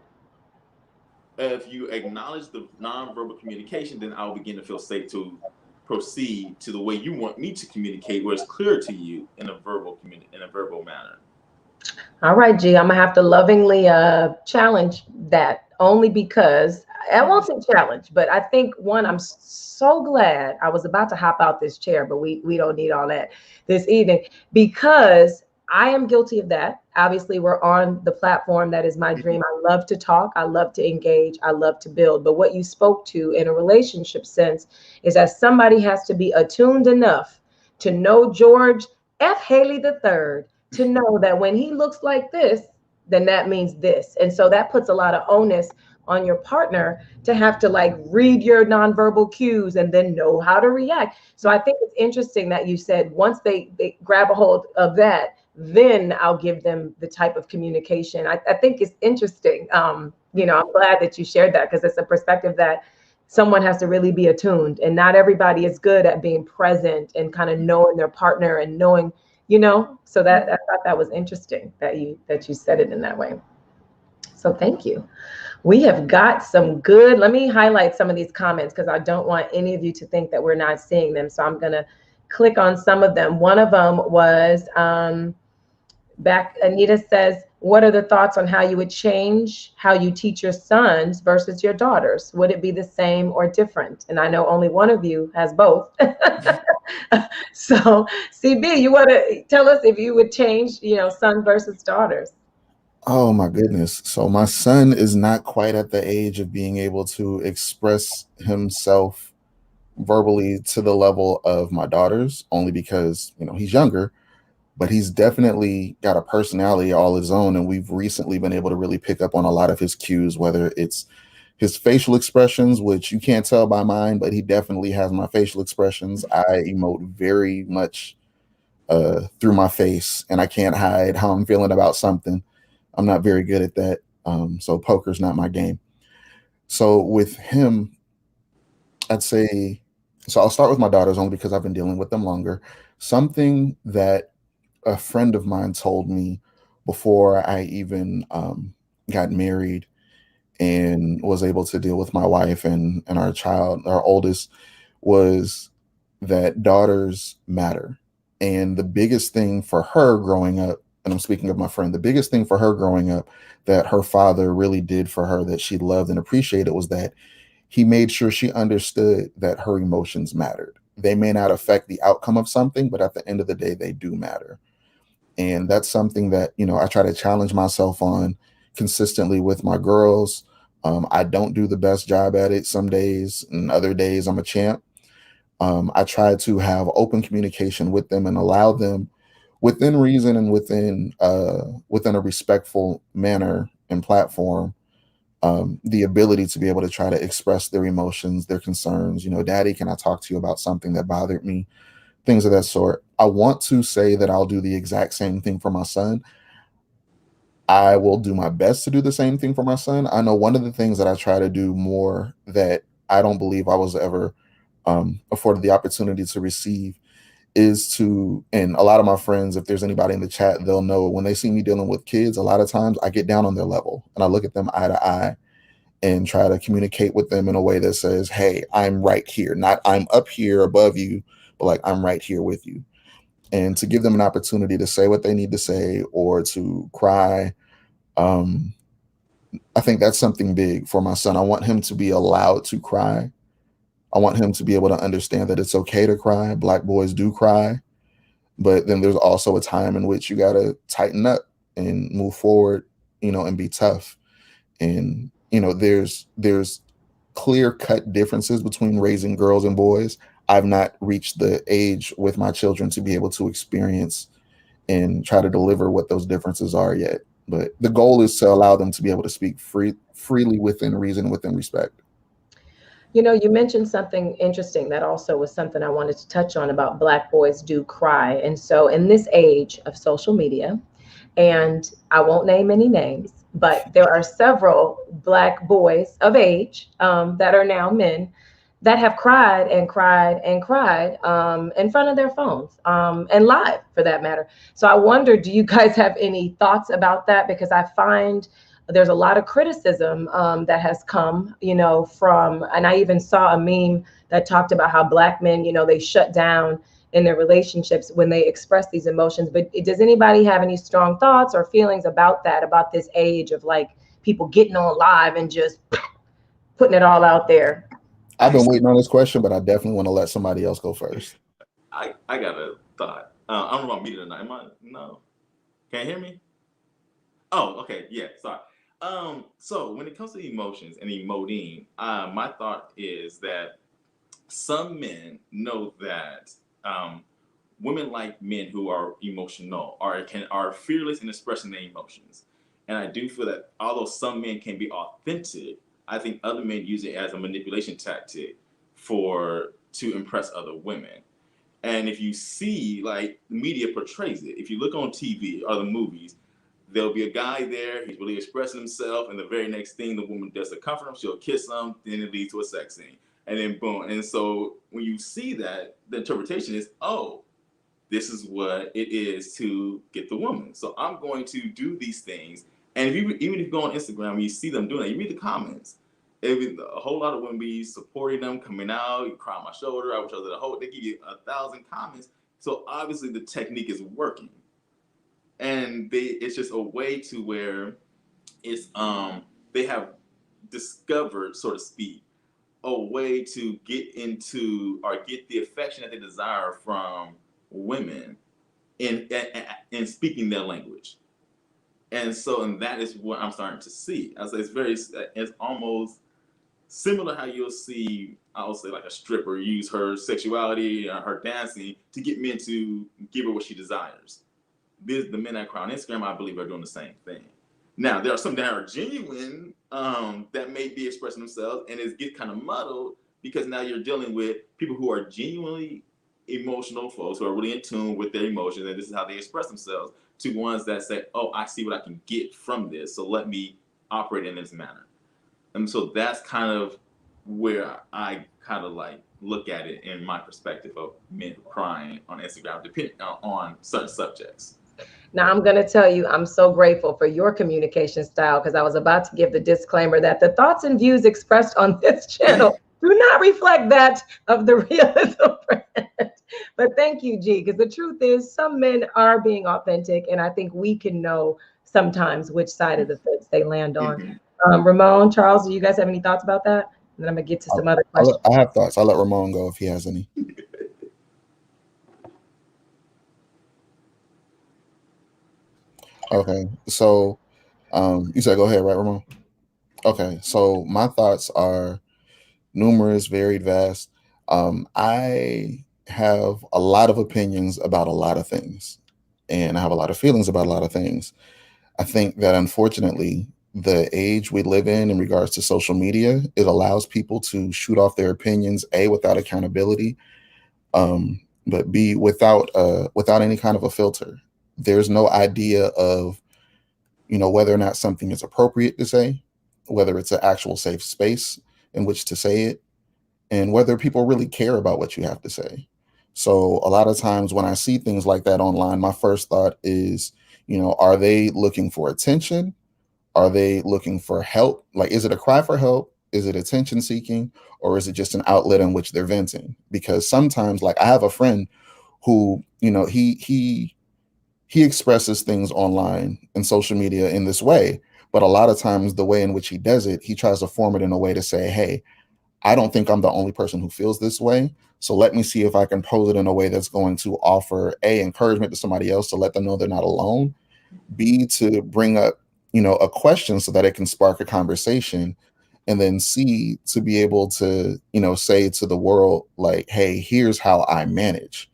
If you acknowledge the nonverbal communication, then I'll begin to feel safe to proceed to the way you want me to communicate, where it's clear to you in a verbal manner. All right, G, I'm gonna have to lovingly challenge that only because I won't say challenge, but I think one, I'm so glad I was about to hop out this chair, but we don't need all that this evening because I am guilty of that. Obviously, we're on the platform that is my dream. I love to talk, I love to engage, I love to build. But what you spoke to in a relationship sense is that somebody has to be attuned enough to know George F. Haley III to know that when he looks like this, then that means this. And so that puts a lot of onus on your partner to have to like read your nonverbal cues and then know how to react. So I think it's interesting that you said once they grab a hold of that, then I'll give them the type of communication. I think it's interesting. I'm glad that you shared that because it's a perspective that someone has to really be attuned, and not everybody is good at being present and kind of knowing their partner and knowing, so that I thought that was interesting that you said it in that way. So thank you. We have got some good, let me highlight some of these comments because I don't want any of you to think that we're not seeing them. So I'm going to click on some of them. One of them was Anita says, what are the thoughts on how you would change how you teach your sons versus your daughters? Would it be the same or different? And I know only one of you has both. So CB, you want to tell us if you would change, son versus daughters? Oh my goodness. So my son is not quite at the age of being able to express himself verbally to the level of my daughters, only because, he's younger, but he's definitely got a personality all his own. And we've recently been able to really pick up on a lot of his cues, whether it's his facial expressions, which you can't tell by mine, but he definitely has my facial expressions. I emote very much through my face, and I can't hide how I'm feeling about something. I'm not very good at that. So poker's not my game. So with him, I'd say, so I'll start with my daughters only because I've been dealing with them longer. Something that a friend of mine told me before I even got married and was able to deal with my wife and our child, our oldest, was that daughters matter. And the biggest thing for her growing up, and I'm speaking of my friend, the biggest thing for her growing up that her father really did for her that she loved and appreciated was that he made sure she understood that her emotions mattered. They may not affect the outcome of something, but at the end of the day, they do matter. And that's something that, I try to challenge myself on consistently with my girls. I don't do the best job at it some days, and other days I'm a champ. I try to have open communication with them and allow them, within reason and within a respectful manner and platform, the ability to be able to try to express their emotions, their concerns. Daddy, can I talk to you about something that bothered me? Things of that sort. I want to say that I'll do the exact same thing for my son. I will do my best to do the same thing for my son. I know one of the things that I try to do more that I don't believe I was ever afforded the opportunity to receive is to, and a lot of my friends, if there's anybody in the chat, they'll know when they see me dealing with kids, a lot of times I get down on their level and I look at them eye to eye and try to communicate with them in a way that says, hey, I'm right here, not I'm up here above you, but like I'm right here with you. And to give them an opportunity to say what they need to say or to cry. I think that's something big for my son. I want him to be allowed to cry. I want him to be able to understand that it's okay to cry. Black boys do cry, but then there's also a time in which you got to tighten up and move forward, and be tough. And, there's clear cut differences between raising girls and boys. I've not reached the age with my children to be able to experience and try to deliver what those differences are yet. But the goal is to allow them to be able to speak freely within reason, within respect. You mentioned something interesting that also was something I wanted to touch on about Black boys do cry. And so in this age of social media, and I won't name any names, but there are several Black boys of age that are now men that have cried and cried and cried in front of their phones and live for that matter. So I wonder, do you guys have any thoughts about that? Because I find there's a lot of criticism that has come, from, and I even saw a meme that talked about how Black men, they shut down in their relationships when they express these emotions. But does anybody have any strong thoughts or feelings about that, about this age of like people getting on live and just putting it all out there? I've been waiting on this question, but I definitely want to let somebody else go first. I got a thought. I don't know about me tonight. No. Can't hear me? Oh, okay. Yeah, sorry. So when it comes to emotions and emoting, my thought is that some men know that women like men who are emotional are fearless in expressing their emotions. And I do feel that although some men can be authentic, I think other men use it as a manipulation tactic to impress other women. And if you see, like, the media portrays it, if you look on TV or the movies, there'll be a guy there, he's really expressing himself, and the very next thing the woman does to comfort him, she'll kiss him, then it leads to a sex scene. And then boom. And so when you see that, the interpretation is, oh, this is what it is to get the woman. So I'm going to do these things. And even if you go on Instagram and you see them doing it, you read the comments. A whole lot of women be supporting them, coming out, you cry on my shoulder, I wish I was at a whole, they give you 1,000 comments. So obviously the technique is working. And it's just a way to where it's they have discovered, so to speak, a way to get into or get the affection that they desire from women in speaking their language. And that is what I'm starting to see. I say it's almost similar how you'll see, I would say, like a stripper use her sexuality or her dancing to get men to give her what she desires. The men that cry on Instagram, I believe, are doing the same thing. Now, there are some that are genuine that may be expressing themselves, and it gets kind of muddled because now you're dealing with people who are genuinely emotional folks who are really in tune with their emotions, and this is how they express themselves, to ones that say, oh, I see what I can get from this, so let me operate in this manner. And so that's kind of where I kind of like look at it in my perspective of men crying on Instagram, depending on certain subjects. Now, I'm going to tell you, I'm so grateful for your communication style, because I was about to give the disclaimer that the thoughts and views expressed on this channel do not reflect that of the Rhealism brand. But thank you, G, because the truth is some men are being authentic, and I think we can know sometimes which side of the fence they land on. Mhm. Ramon, Charles, do you guys have any thoughts about that? And then I'm gonna get to some other questions. I have thoughts. I'll let Ramon go if he has any. Okay, so you said go ahead, right, Ramon? Okay, so my thoughts are numerous, varied, vast. I have a lot of opinions about a lot of things, and I have a lot of feelings about a lot of things. I think that unfortunately, the age we live in regards to social media, it allows people to shoot off their opinions, A, without accountability, but B, without any kind of a filter. There's no idea of, whether or not something is appropriate to say, whether it's an actual safe space in which to say it, and whether people really care about what you have to say. So a lot of times when I see things like that online, my first thought is, are they looking for attention? Are they looking for help? Like, is it a cry for help? Is it attention seeking? Or is it just an outlet in which they're venting? Because sometimes, like, I have a friend who, he expresses things online and social media in this way, but a lot of times the way in which he does it, he tries to form it in a way to say, hey, I don't think I'm the only person who feels this way. So let me see if I can pose it in a way that's going to offer A, encouragement to somebody else to let them know they're not alone, B, to bring up, a question so that it can spark a conversation, and then C, to be able to, say to the world, like, hey, here's how I manage.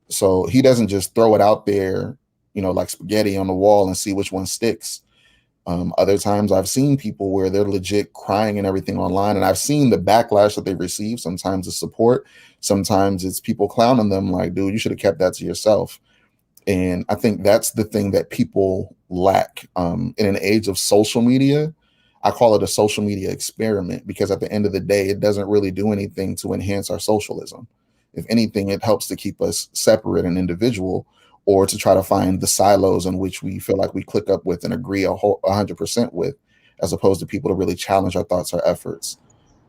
So he doesn't just throw it out there, like spaghetti on the wall and see which one sticks. Other times I've seen people where they're legit crying and everything online, and I've seen the backlash that they receive. Sometimes it's support, sometimes it's people clowning them like, dude, you should have kept that to yourself. And I think that's the thing that people lack. In an age of social media, I call it a social media experiment, because at the end of the day, it doesn't really do anything to enhance our socialism. If anything, it helps to keep us separate and individual, or to try to find the silos in which we feel like we click up with and agree 100% with, as opposed to people to really challenge our thoughts or efforts.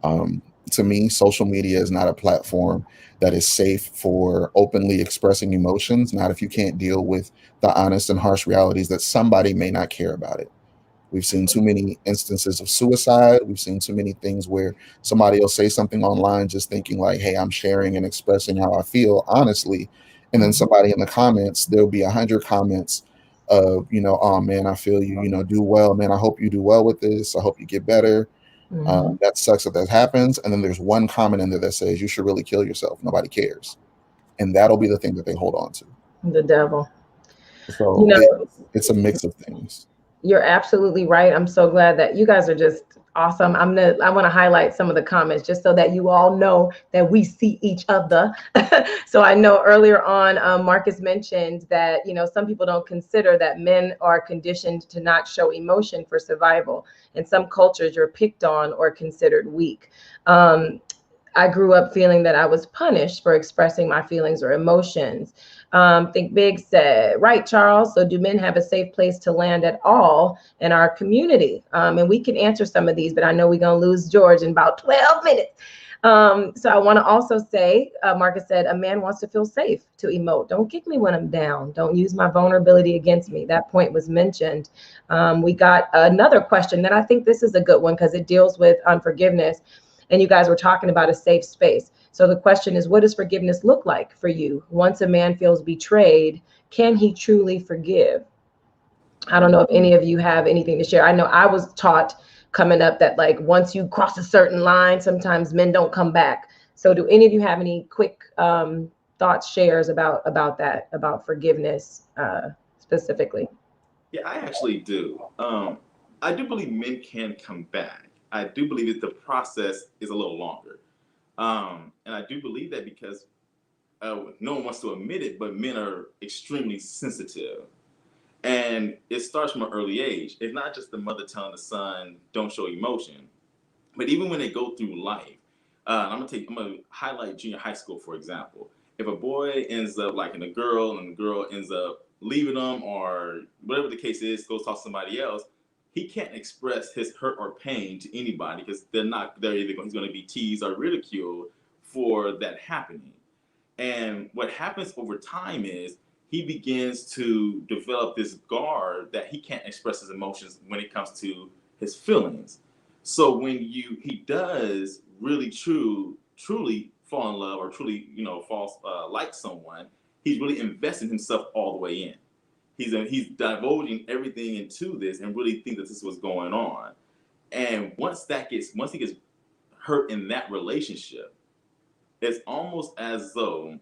Um, to me, social media is not a platform that is safe for openly expressing emotions, not if you can't deal with the honest and harsh realities that somebody may not care about it. We've seen too many instances of suicide. We've seen too many things where somebody will say something online just thinking like, hey, I'm sharing and expressing how I feel honestly. And then somebody in the comments, there'll be 100 comments of, oh man, I feel you, do well, man. I hope you do well with this. I hope you get better. Mhm. That sucks that happens. And then there's one comment in there that says you should really kill yourself. Nobody cares. And that'll be the thing that they hold on to. The devil. You So know, it's a mix of things. you're absolutely right. I'm so glad that you guys are just awesome. I want to highlight some of the comments just so that you all know that we see each other. So I know earlier on, Marcus mentioned that, some people don't consider that men are conditioned to not show emotion for survival. In some cultures, you're picked on or considered weak. I grew up feeling that I was punished for expressing my feelings or emotions. Think Big said, right, Charles. So, do men have a safe place to land at all in our community? And we can answer some of these, but I know we're going to lose George in about 12 minutes. So, I want to also say, Marcus said, a man wants to feel safe to emote. Don't kick me when I'm down. Don't use my vulnerability against me. That point was mentioned. We got another question that I think this is a good one because it deals with unforgiveness. And you guys were talking about a safe space. So the question is, what does forgiveness look like for you? Once a man feels betrayed, can he truly forgive? I don't know if any of you have anything to share. I know I was taught coming up that like once you cross a certain line, sometimes men don't come back. So do any of you have any quick thoughts, shares about that, about forgiveness specifically? Yeah, I actually do. I do believe men can come back. I do believe that the process is a little longer. And I do believe that because no one wants to admit it, but men are extremely sensitive. And it starts from an early age. It's not just the mother telling the son, don't show emotion, but even when they go through life, I'm gonna highlight junior high school, for example. If a boy ends up liking a girl and the girl ends up leaving them or whatever the case is, goes talk to somebody else, he can't express his hurt or pain to anybody because they're either he's going to be teased or ridiculed for that happening. And what happens over time is he begins to develop this guard that he can't express his emotions when it comes to his feelings. So when he does really truly fall in love or truly falls like someone, he's really investing himself all the way in. He's divulging everything into this and really think that this was going on. And once he gets hurt in that relationship, it's almost as though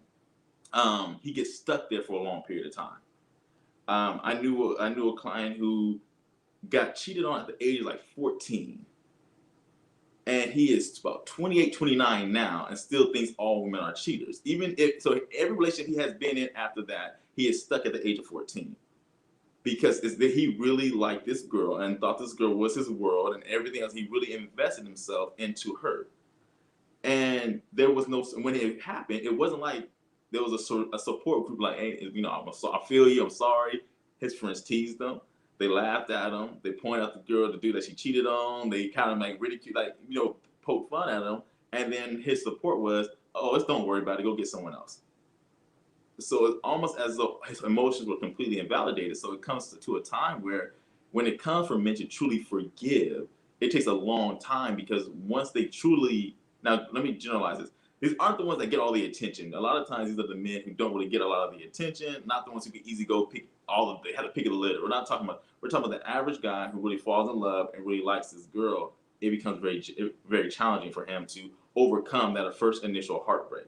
he gets stuck there for a long period of time. I knew a client who got cheated on at the age of like 14. And he is about 28, 29 now and still thinks all women are cheaters. Every relationship he has been in after that, he is stuck at the age of 14. Because it's that he really liked this girl and thought this girl was his world and everything else. He really invested himself into her. And there was when it happened, it wasn't like there was a support group like, hey, I feel you, I'm sorry. His friends teased him. They laughed at him. They pointed out the dude that she cheated on. They kind of like ridicule, poke fun at him. And then his support was, oh, don't worry about it. Go get someone else. So it's almost as though his emotions were completely invalidated. So it comes to a time where when it comes for men to truly forgive, it takes a long time because once they truly, now let me generalize this. These aren't the ones that get all the attention. A lot of times these are the men who don't really get a lot of the attention, not the ones who can easily go pick they had to pick of the litter. We're talking about the average guy who really falls in love and really likes this girl. It becomes very, very challenging for him to overcome that first initial heartbreak.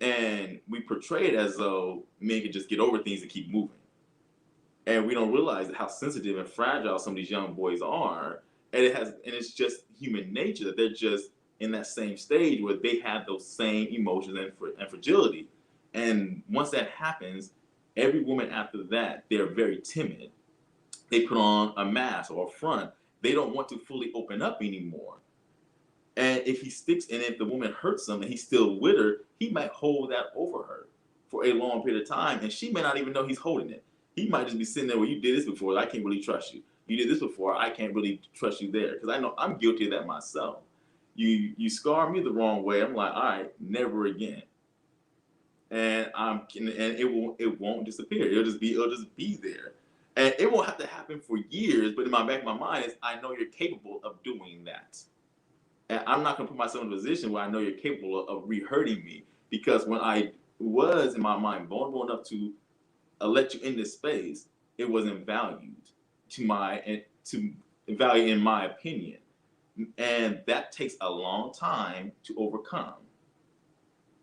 And we portray it as though men can just get over things and keep moving. And we don't realize how sensitive and fragile some of these young boys are. And it's just human nature that they're just in that same stage where they have those same emotions and fragility. And once that happens, every woman after that, they're very timid. They put on a mask or a front. They don't want to fully open up anymore. And if he sticks, and if the woman hurts him and he's still with her, he might hold that over her for a long period of time. And she may not even know he's holding it. He might just be sitting there, well, you did this before, I can't really trust you. You did this before, I can't really trust you there. Because I know I'm guilty of that myself. You scar me the wrong way, I'm like, all right, never again. And it won't disappear. It'll just be there. And it won't have to happen for years, but in my back of my mind is I know you're capable of doing that. And I'm not going to put myself in a position where I know you're capable of re-hurting me, because when I was in my mind vulnerable enough to let you in this space, it wasn't valued to value in my opinion. And that takes a long time to overcome.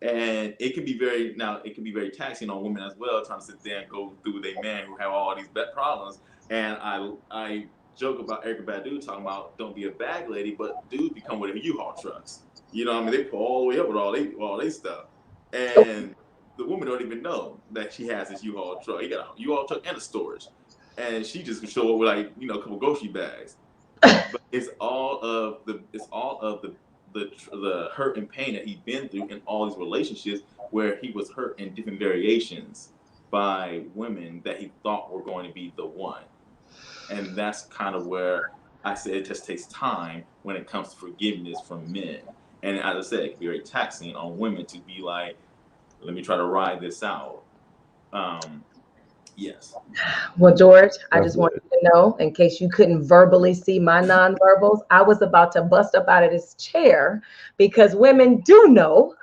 And it can be very taxing on women as well, trying to sit there and go through with a man who have all these bad problems. And I joke about Erykah Badu talking about don't be a bag lady, but dudes become with U-Haul trucks. You know what I mean? They pull all the way up with all they stuff. And the woman don't even know that she has this U-Haul truck. He got a U-Haul truck and a storage. And she just can show up with a couple grocery bags. But it's all of the hurt and pain that he's been through in all these relationships where he was hurt in different variations by women that he thought were going to be the one. And that's kind of where I said it just takes time when it comes to forgiveness from men. And as I said, it can be very taxing on women to be like, let me try to ride this out. Yes. Well, George, I just want you to know, in case you couldn't verbally see my nonverbals, I was about to bust up out of this chair because women do know,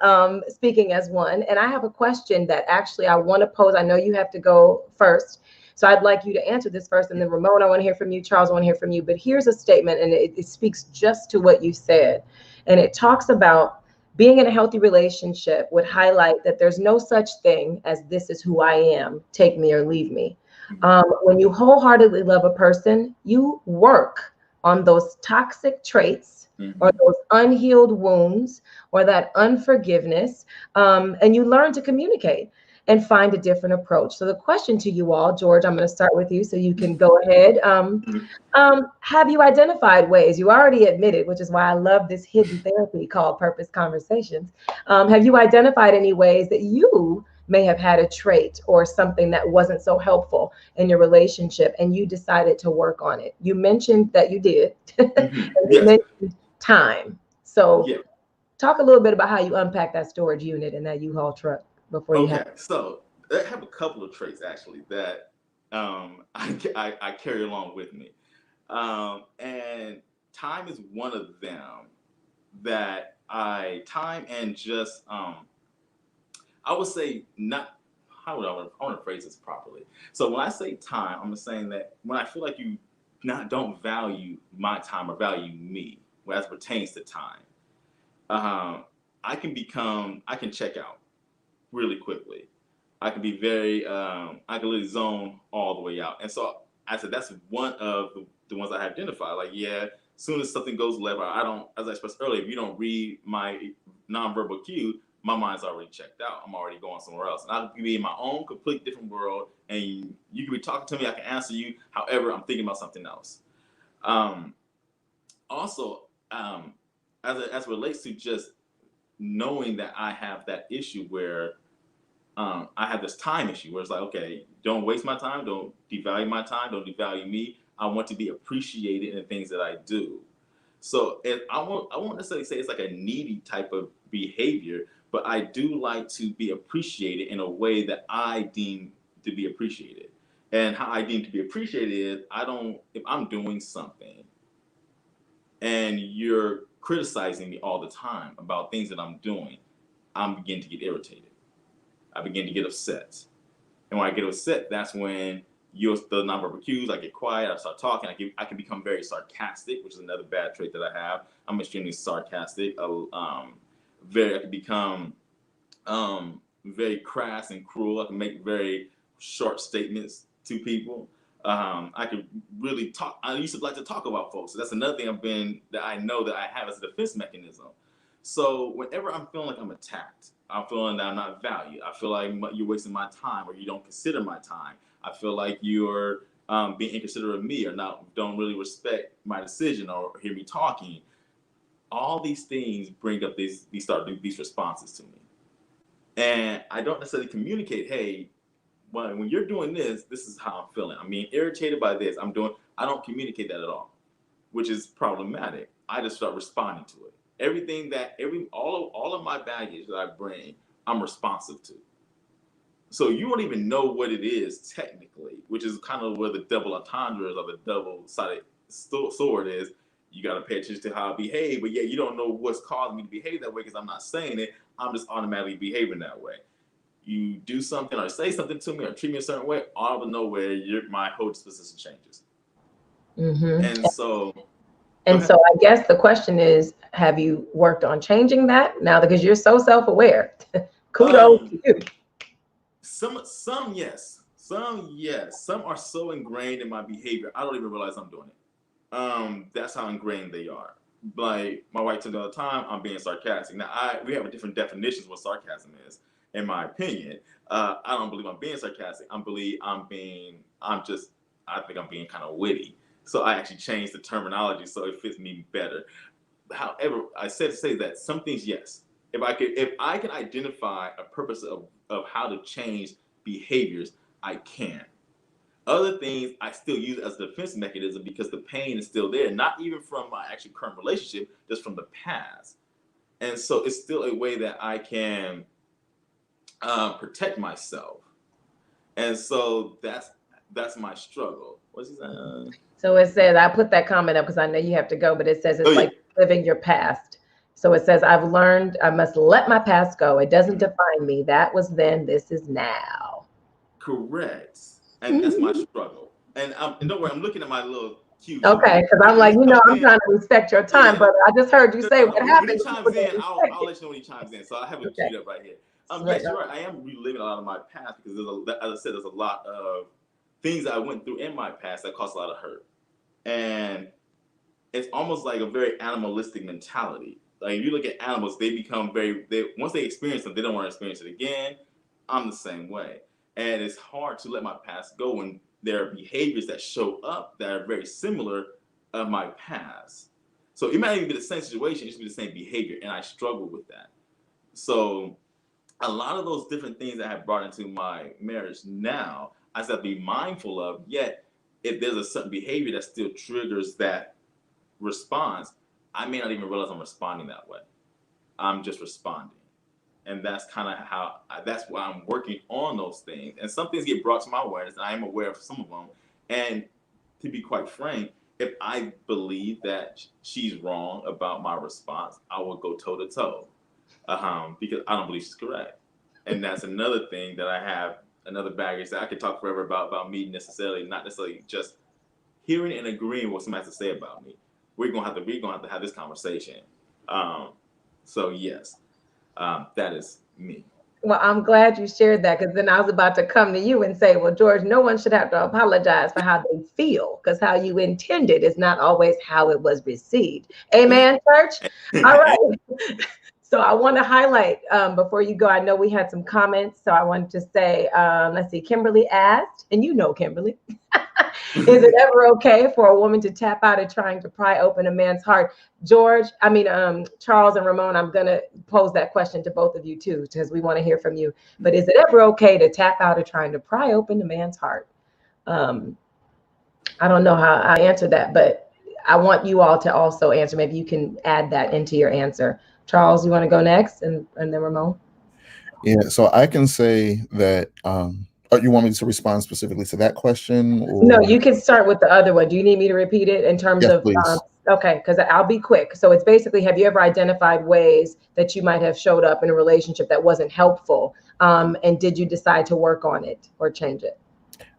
speaking as one. And I have a question that actually I want to pose. I know you have to go first, so I'd like you to answer this first. And then Ramon, I want to hear from you. Charles, I want to hear from you. But here's a statement, and it speaks just to what you said. And it talks about being in a healthy relationship would highlight that there's no such thing as this is who I am, take me or leave me. When you wholeheartedly love a person, you work on those toxic traits or those unhealed wounds or that unforgiveness, and you learn to communicate and find a different approach. So the question to you all, George, I'm going to start with you so you can go ahead. Have you identified ways? You already admitted, which is why I love this hidden therapy called Purpose Conversations. Have you identified any ways that you may have had a trait or something that wasn't so helpful in your relationship and you decided to work on it? You mentioned that you did. And you mentioned time. So talk a little bit about how you unpack that storage unit and that U-Haul truck. before you have? Okay, so I have a couple of traits actually that I carry along with me, and time is one of them that time and just I would say not. How would I want to phrase this properly? So when I say time, I'm saying that when I feel like you don't value my time or value me, as pertains to time, um, I can check out really quickly. I can be very, I can really zone all the way out. And so I said that's one of the ones I identify. Like, yeah, as soon as something goes left, I don't, as I expressed earlier, if you don't read my nonverbal cue, my mind's already checked out. I'm already going somewhere else. And I can be in my own complete different world, and you can be talking to me, I can answer you. However, I'm thinking about something else. Um, Also, as it relates to just knowing that I have that issue where I have this time issue where it's like, okay, don't waste my time, don't devalue my time, don't devalue me. I want to be appreciated in the things that I do. So I won't necessarily say it's like a needy type of behavior, but I do like to be appreciated in a way that I deem to be appreciated. And how I deem to be appreciated is if I'm doing something and you're criticizing me all the time about things that I'm doing, I'm beginning to get irritated. I begin to get upset. And when I get upset, that's when the nonverbal cues, I get quiet, I start talking, I can become very sarcastic, which is another bad trait that I have. I'm extremely sarcastic. I can become very crass and cruel. I can make very short statements to people. I can really talk. I used to like to talk about folks. So that's another thing that I know that I have as a defense mechanism. So whenever I'm feeling like I'm attacked, I'm feeling that I'm not valued. I feel like you're wasting my time, or you don't consider my time. I feel like you're being inconsiderate of me, or don't really respect my decision, or hear me talking. All these things bring up these responses to me, and I don't necessarily communicate. Hey, when you're doing this, this is how I'm feeling. I'm being irritated by this. I don't communicate that at all, which is problematic. I just start responding to it. All of my baggage that I bring, I'm responsive to. So you don't even know what it is technically, which is kind of where the double entendres or the double-sided sword is. You got to pay attention to how I behave, but yeah, you don't know what's causing me to behave that way because I'm not saying it. I'm just automatically behaving that way. You do something or say something to me or treat me a certain way, out of nowhere, my whole disposition changes. Mm-hmm. And so, And so I guess the question is, have you worked on changing that now? Because you're so self-aware. Kudos to you. Some yes. Some are so ingrained in my behavior, I don't even realize I'm doing it. That's how ingrained they are. Like my wife tells me all the time, I'm being sarcastic. Now we have a different definitions what sarcasm is, in my opinion. I don't believe I'm being sarcastic. I think I'm being kind of witty. So I actually changed the terminology so it fits me better. However, I said to say that some things, yes. If I can identify a purpose of how to change behaviors, I can. Other things I still use as a defense mechanism because the pain is still there, not even from my actual current relationship, just from the past. And so it's still a way that I can protect myself. And so that's my struggle. What's he saying? So it says, I put that comment up because I know you have to go, but it says it's like living your past. So it says, I've learned I must let my past go. It doesn't define me. That was then, this is now. Correct. And that's my struggle. And don't worry, I'm looking at my little cue. Okay, because I'm like, I'm trying to respect your time, brother. I just heard you say what happened. When he chimes in, I'll let you know when he chimes in. So I have it queued up right here. Yes, you're right. I am reliving a lot of my past because as I said, there's a lot of things I went through in my past that caused a lot of hurt. And it's almost like a very animalistic mentality. Like if you look at animals, they become once they experience them, they don't want to experience it again. I'm the same way. And it's hard to let my past go when there are behaviors that show up that are very similar of my past. So it might even be the same situation, it should be the same behavior, and I struggle with that. So a lot of those different things that I have brought into my marriage now, I have to be mindful of, yet if there's a certain behavior that still triggers that response, I may not even realize I'm responding that way. I'm just responding. And that's kind of how that's why I'm working on those things. And some things get brought to my awareness, and I am aware of some of them. And to be quite frank, if I believe that she's wrong about my response, I will go toe to toe, because I don't believe she's correct. And that's another thing that I have, another baggage that I could talk forever about me necessarily, not necessarily just hearing and agreeing with what somebody has to say about me. We're gonna have to have this conversation. Um, so yes, that is me. Well, I'm glad you shared that, because then I was about to come to you and say, well, George, no one should have to apologize for how they feel, because how you intended is not always how it was received. Amen, church? All right. So I want to highlight, before you go, I know we had some comments. So I wanted to say, let's see, Kimberly asked, and you know Kimberly, is it ever okay for a woman to tap out at trying to pry open a man's heart? Charles and Ramon, I'm going to pose that question to both of you too, because we want to hear from you. But is it ever okay to tap out at trying to pry open a man's heart? I don't know how I answer that, but I want you all to also answer. Maybe you can add that into your answer. Charles, you want to go next, and then Ramon? Yeah, so I can say that. You want me to respond specifically to that question, No, or you can start with the other one. Do you need me to repeat it in terms yes, of, please. okay, because I'll be quick. So it's basically, have you ever identified ways that you might have showed up in a relationship that wasn't helpful? And did you decide to work on it or change it?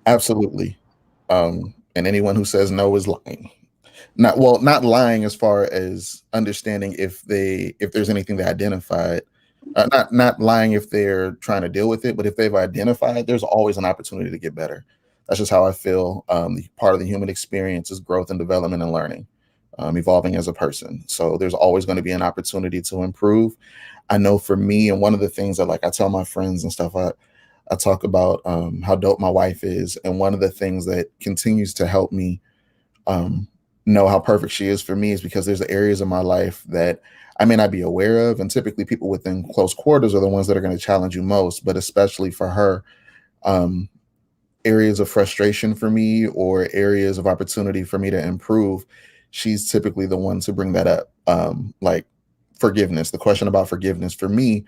Absolutely. And anyone who says no is lying. Not lying as far as understanding if there's anything they identified. Not lying if they're trying to deal with it, but if they've identified, there's always an opportunity to get better. That's just how I feel. Part of the human experience is growth and development and learning, evolving as a person. So there's always going to be an opportunity to improve. I know for me, and one of the things that like I tell my friends and stuff, I talk about how dope my wife is, and one of the things that continues to help me um, know how perfect she is for me is because there's areas of my life that I may not be aware of, and typically people within close quarters are the ones that are going to challenge you most. But especially for her, um, areas of frustration for me or areas of opportunity for me to improve, she's typically the one to bring that up. Like forgiveness, the question about forgiveness for me,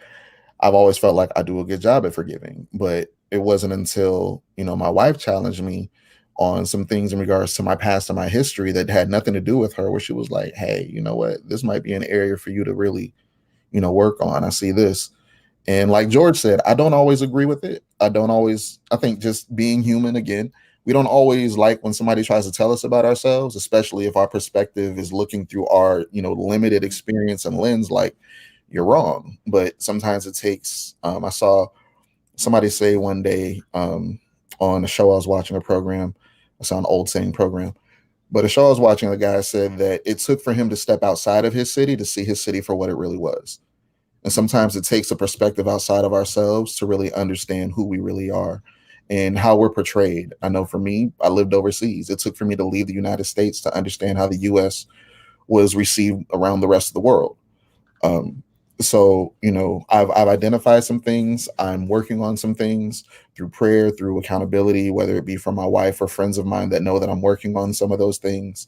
I've always felt like I do a good job at forgiving, but it wasn't until, my wife challenged me on some things in regards to my past and my history that had nothing to do with her, where she was like, hey, you know what, this might be an area for you to really, work on. I see this. And like George said, I don't always agree with it. I think just being human again, we don't always like when somebody tries to tell us about ourselves, especially if our perspective is looking through our, limited experience and lens, like you're wrong. But sometimes it takes, I saw somebody say one day on a show I was watching, a program, I saw an old saying program, but a show I was watching, the guy said that it took for him to step outside of his city to see his city for what it really was. And sometimes it takes a perspective outside of ourselves to really understand who we really are and how we're portrayed. I know for me, I lived overseas. It took for me to leave the United States to understand how the US was received around the rest of the world. Um, I've identified some things. I'm working on some things through prayer, through accountability, whether it be from my wife or friends of mine that know that I'm working on some of those things.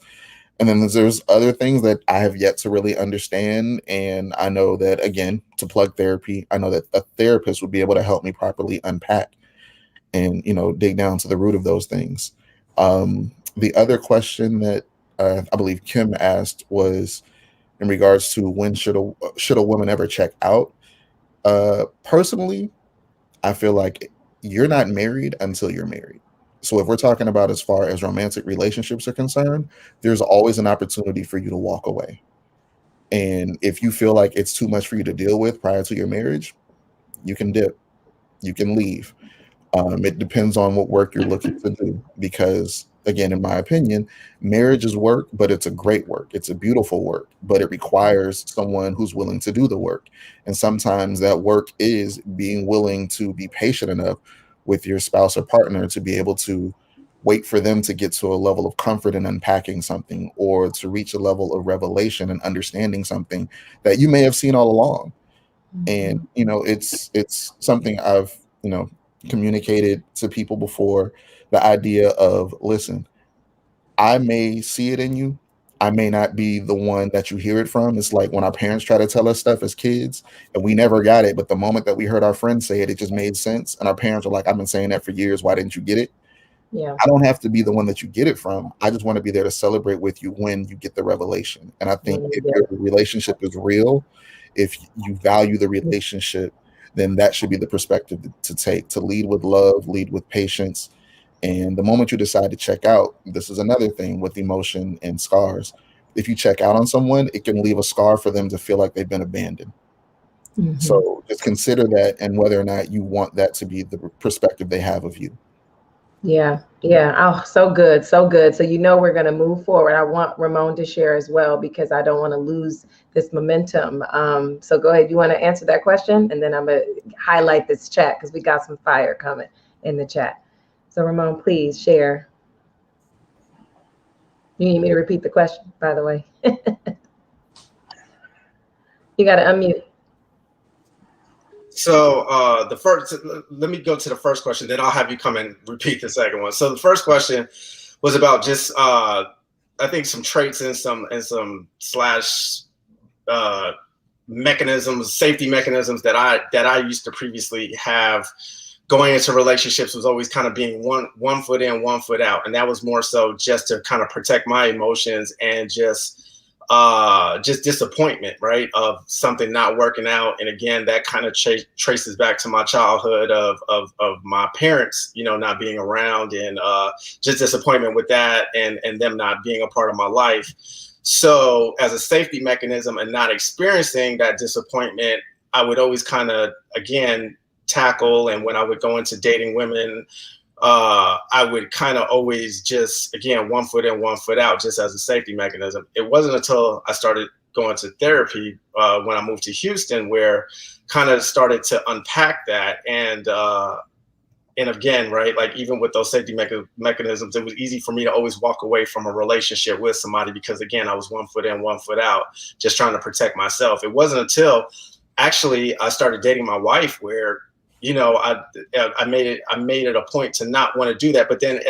And then there's other things that I have yet to really understand. And I know that, again, to plug therapy, I know that a therapist would be able to help me properly unpack and, dig down to the root of those things. The other question that I believe Kim asked was in regards to when should a woman ever check out? Personally, I feel like you're not married until you're married. So if we're talking about as far as romantic relationships are concerned, there's always an opportunity for you to walk away. And if you feel like it's too much for you to deal with prior to your marriage, you can dip, you can leave. It depends on what work you're looking to do. Because, again, in my opinion, marriage is work, but it's a great work. It's a beautiful work, but it requires someone who's willing to do the work. And sometimes that work is being willing to be patient enough with your spouse or partner to be able to wait for them to get to a level of comfort in unpacking something or to reach a level of revelation and understanding something that you may have seen all along. And it's something I've communicated to people before, the idea of, listen, I may see it in you, I may not be the one that you hear it from. It's like when our parents try to tell us stuff as kids and we never got it, but the moment that we heard our friends say it, it just made sense. And our parents are like, I've been saying that for years. Why didn't you get it? Yeah. I don't have to be the one that you get it from. I just want to be there to celebrate with you when you get the revelation. And I think if your relationship is real, if you value the relationship, then that should be the perspective to take, to lead with love, lead with patience. And the moment you decide to check out, this is another thing with emotion and scars. If you check out on someone, it can leave a scar for them to feel like they've been abandoned. Mm-hmm. So just consider that and whether or not you want that to be the perspective they have of you. Yeah. Yeah. Oh, so good. So good. So, we're going to move forward. I want Ramon to share as well, because I don't want to lose this momentum. So go ahead. You want to answer that question? And then I'm going to highlight this chat because we got some fire coming in the chat. So Ramon, please share. You need me to repeat the question, by the way. You got to unmute. So let me go to the first question, then I'll have you come and repeat the second one. So the first question was about just I think some traits and some slash mechanisms, safety mechanisms that I used to previously have going into relationships, was always kind of being one foot in, 1 foot out, and that was more so just to kind of protect my emotions and just disappointment, right, of something not working out. And again, that kind of traces back to my childhood of my parents, not being around, and just disappointment with that, and them not being a part of my life. So as a safety mechanism and not experiencing that disappointment, I would always kind of, again, tackle. And when I would go into dating women, I would kind of always just, again, 1 foot in, 1 foot out, just as a safety mechanism. It wasn't until I started going to therapy when I moved to Houston, where kind of started to unpack that. And again, right, like even with those safety mechanisms, it was easy for me to always walk away from a relationship with somebody because, again, I was 1 foot in, 1 foot out, just trying to protect myself. It wasn't until actually I started dating my wife where, I made it a point to not want to do that. But then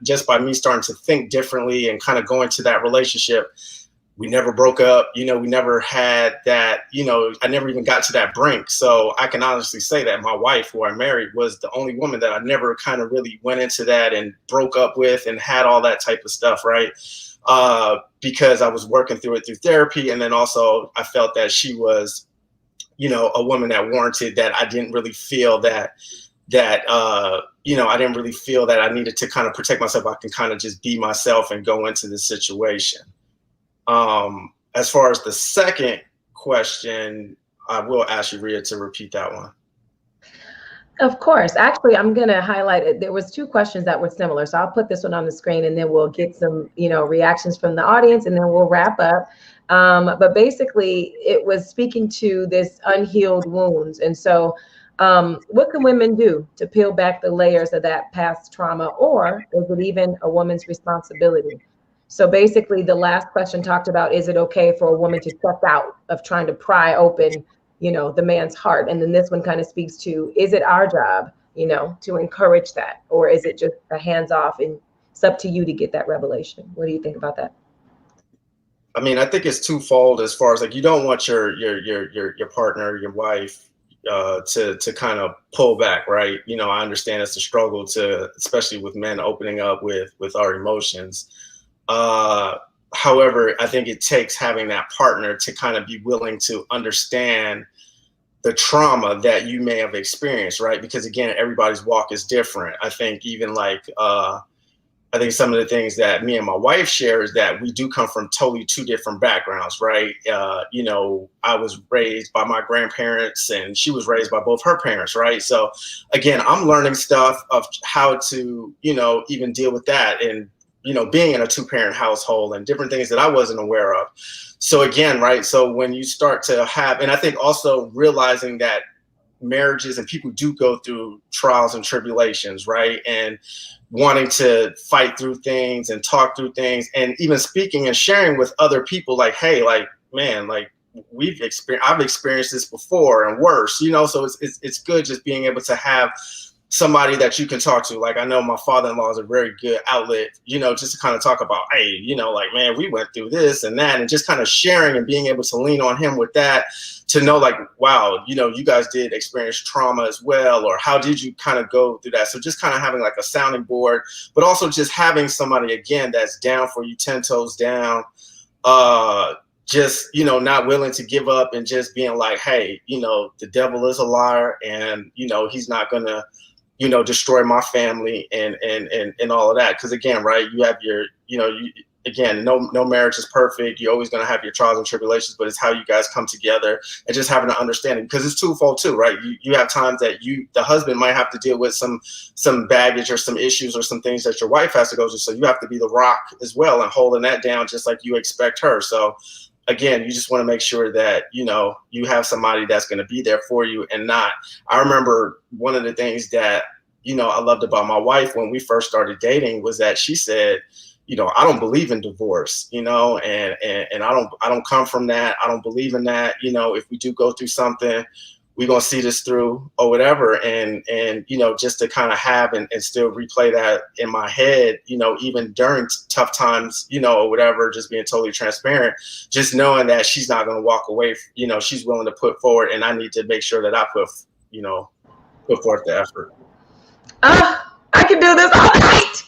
just by me starting to think differently and kind of going to that relationship, we never broke up. We never had that, I never even got to that brink. So I can honestly say that my wife, who I married, was the only woman that I never kind of really went into that and broke up with and had all that type of stuff, right? Because I was working through it through therapy. And then also I felt that she was, a woman that warranted that. I didn't really feel that I didn't really feel that I needed to kind of protect myself. I can kind of just be myself and go into the situation. As far as the second question, I will ask you, Rhea, to repeat that one. Of course. Actually, I'm going to highlight it. There was two questions that were similar. So I'll put this one on the screen and then we'll get some, reactions from the audience and then we'll wrap up. But basically, it was speaking to this unhealed wounds. And so what can women do to peel back the layers of that past trauma, or is it even a woman's responsibility? So basically, the last question talked about, is it okay for a woman to step out of trying to pry open, the man's heart? And then this one kind of speaks to, is it our job, to encourage that? Or is it just a hands off and it's up to you to get that revelation? What do you think about that? I mean, I think it's twofold, as far as like, you don't want your partner, your wife, to kind of pull back, right? I understand it's a struggle especially with men opening up with our emotions. However, I think it takes having that partner to kind of be willing to understand the trauma that you may have experienced, right? Because again, everybody's walk is different. I think even like, I think some of the things that me and my wife share is that we do come from totally two different backgrounds, right? I was raised by my grandparents and she was raised by both her parents, right? So again, I'm learning stuff of how to, even deal with that, and, being in a 2-parent household and different things that I wasn't aware of. So again, right, so when you start to have, and I think also realizing that marriages and people do go through trials and tribulations, right? And wanting to fight through things and talk through things, and even speaking and sharing with other people, like, hey, like, man, like I've experienced this before and worse, so it's good just being able to have somebody that you can talk to. Like, I know my father-in-law is a very good outlet, just to kind of talk about, hey, like, man, we went through this and that, and just kind of sharing and being able to lean on him with that, to know like, wow, you guys did experience trauma as well, or how did you kind of go through that? So just kind of having like a sounding board, but also just having somebody, again, that's down for you, 10 toes down, just, not willing to give up, and just being like, hey, the devil is a liar, and, he's not gonna, destroy my family and all of that. Because again, right, you have your, again, no marriage is perfect. You're always going to have your trials and tribulations, but it's how you guys come together and just having an understanding, because it's twofold too, right? You have times that the husband might have to deal with some baggage or some issues or some things that your wife has to go through. So you have to be the rock as well and holding that down, just like you expect her. So again, you just want to make sure that, you have somebody that's going to be there for you and not. I remember one of the things that, I loved about my wife when we first started dating was that she said, I don't believe in divorce, and I don't come from that. I don't believe in that. If we do go through something, we're going to see this through or whatever. And just to kind of have and still replay that in my head, even during tough times, or whatever, just being totally transparent, just knowing that she's not going to walk away, she's willing to put forward, and I need to make sure that I put forth the effort. I can do this all night.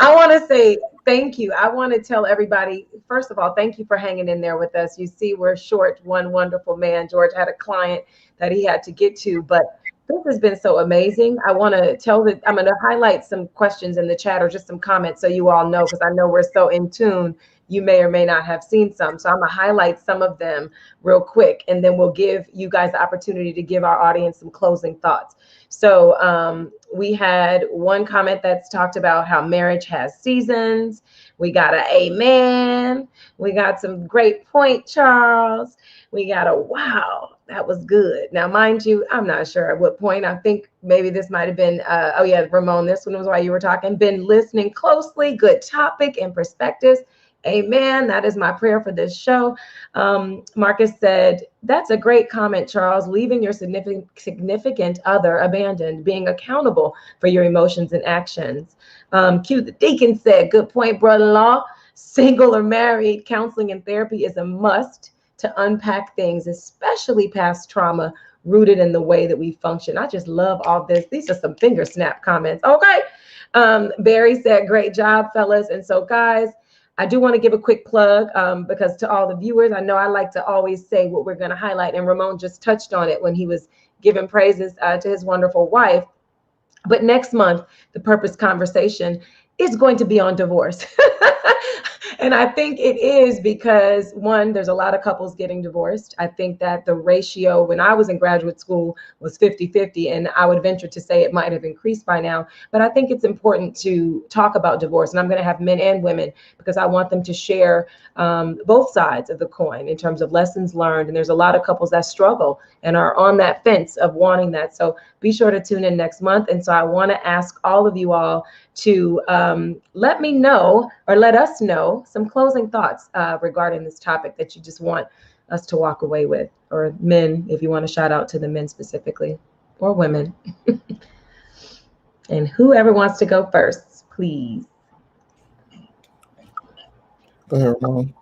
I want to say thank you. I want to tell everybody, first of all, thank you for hanging in there with us. You see, we're short one wonderful man. George had a client that he had to get to, but this has been so amazing. I want to I'm going to highlight some questions in the chat or just some comments so you all know, because I know we're so in tune. You may or may not have seen some. So I'm going to highlight some of them real quick, and then we'll give you guys the opportunity to give our audience some closing thoughts. So we had one comment that's talked about how marriage has seasons. We got an amen. We got some great point, Charles. We got a wow, that was good. Now, mind you, I'm not sure at what point. I think maybe this might have been, oh yeah, Ramon, this one was while you were talking. Been listening closely, good topic and perspectives. Amen. That is my prayer for this show. Marcus said, that's a great comment, Charles. Leaving your significant other abandoned, being accountable for your emotions and actions. Q the Deacon said, good point, brother-in-law. Single or married, counseling and therapy is a must to unpack things, especially past trauma rooted in the way that we function. I just love all this. These are some finger snap comments. Okay. Barry said, great job, fellas. And so, guys, I do want to give a quick plug because to all the viewers, I know I like to always say what we're going to highlight. And Ramon just touched on it when he was giving praises to his wonderful wife. But next month, the Purpose Conversation is going to be on divorce. And I think it is because, one, there's a lot of couples getting divorced. I think that the ratio when I was in graduate school was 50-50, and I would venture to say it might have increased by now. But I think it's important to talk about divorce, and I'm going to have men and women because I want them to share both sides of the coin in terms of lessons learned. And there's a lot of couples that struggle and are on that fence of wanting that. So be sure to tune in next month. And so I want to ask all of you all to let me know, or let us know, some closing thoughts regarding this topic that you just want us to walk away with, or men, if you want to shout out to the men specifically, or women. And whoever wants to go first, please. Go ahead, Ramon.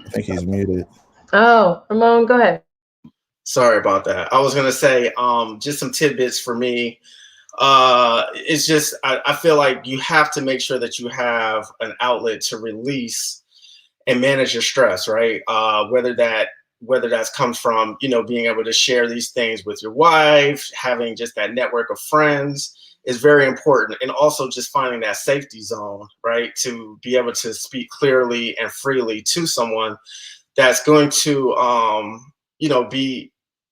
I think he's muted. Oh, Ramon, go ahead. Sorry about that. I was going to say just some tidbits for me. It's just, I feel like you have to make sure that you have an outlet to release and manage your stress, right? Whether that's comes from, being able to share these things with your wife, having just that network of friends is very important. And also just finding that safety zone, right? To be able to speak clearly and freely to someone that's going to,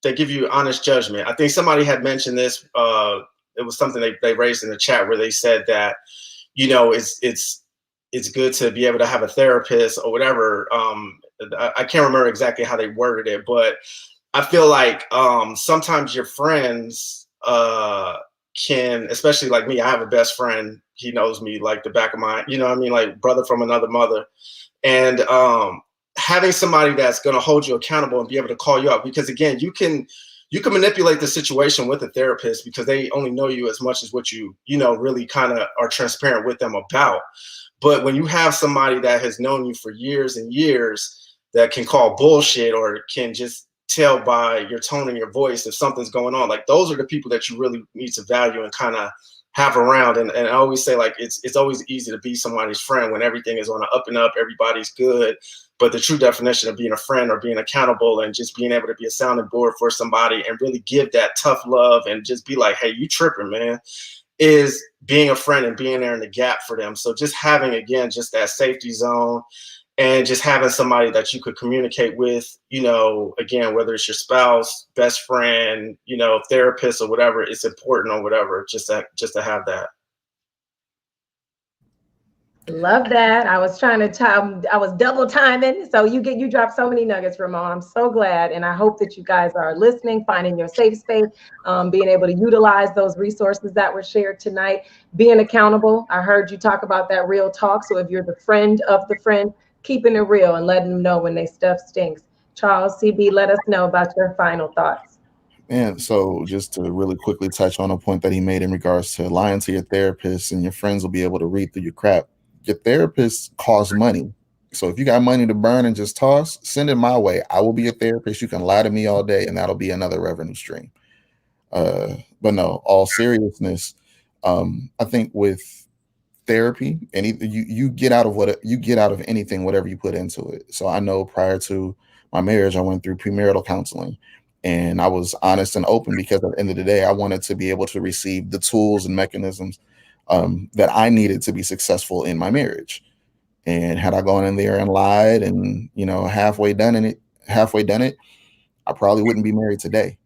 they give you honest judgment. I think somebody had mentioned this. It was something they raised in the chat where they said that, it's good to be able to have a therapist or whatever. I can't remember exactly how they worded it, but I feel like sometimes your friends can, especially like me, I have a best friend he knows me like the back of my, you know what I mean? Like brother from another mother. And having somebody that's going to hold you accountable and be able to call you out, because again, you can manipulate the situation with a therapist because they only know you as much as what you know, really kind of are transparent with them about. But when you have somebody that has known you for years and years that can call bullshit or can just tell by your tone and your voice if something's going on, like those are the people that you really need to value and kind of have around. And I always say, like, it's always easy to be somebody's friend when everything is on an up and up, everybody's good. But the true definition of being a friend or being accountable and just being able to be a sounding board for somebody and really give that tough love and just be like, hey, you tripping, man, is being a friend and being there in the gap for them. So just having, again, just that safety zone and just having somebody that you could communicate with, you know, again, whether it's your spouse, best friend, you know, therapist or whatever, it's important or whatever, just to have that. Love that. I was trying to time, I was double timing. So you dropped so many nuggets, Ramon. I'm so glad. And I hope that you guys are listening, finding your safe space, being able to utilize those resources that were shared tonight, being accountable. I heard you talk about that real talk. So if you're the friend of the friend, keeping it real and letting them know when they stuff stinks. Charles, CB, let us know about your final thoughts. And so just to really quickly touch on a point that he made in regards to lying to your therapist and your friends will be able to read through your crap. Your therapist costs money. So if you got money to burn and just toss, send it my way. I will be a therapist. You can lie to me all day and that'll be another revenue stream. But no, all seriousness, I think with therapy, you get out of anything, whatever you put into it. So I know prior to my marriage, I went through premarital counseling. And I was honest and open because at the end of the day, I wanted to be able to receive the tools and mechanisms that I needed to be successful in my marriage. And had I gone in there and lied and, you know, halfway done it, I probably wouldn't be married today.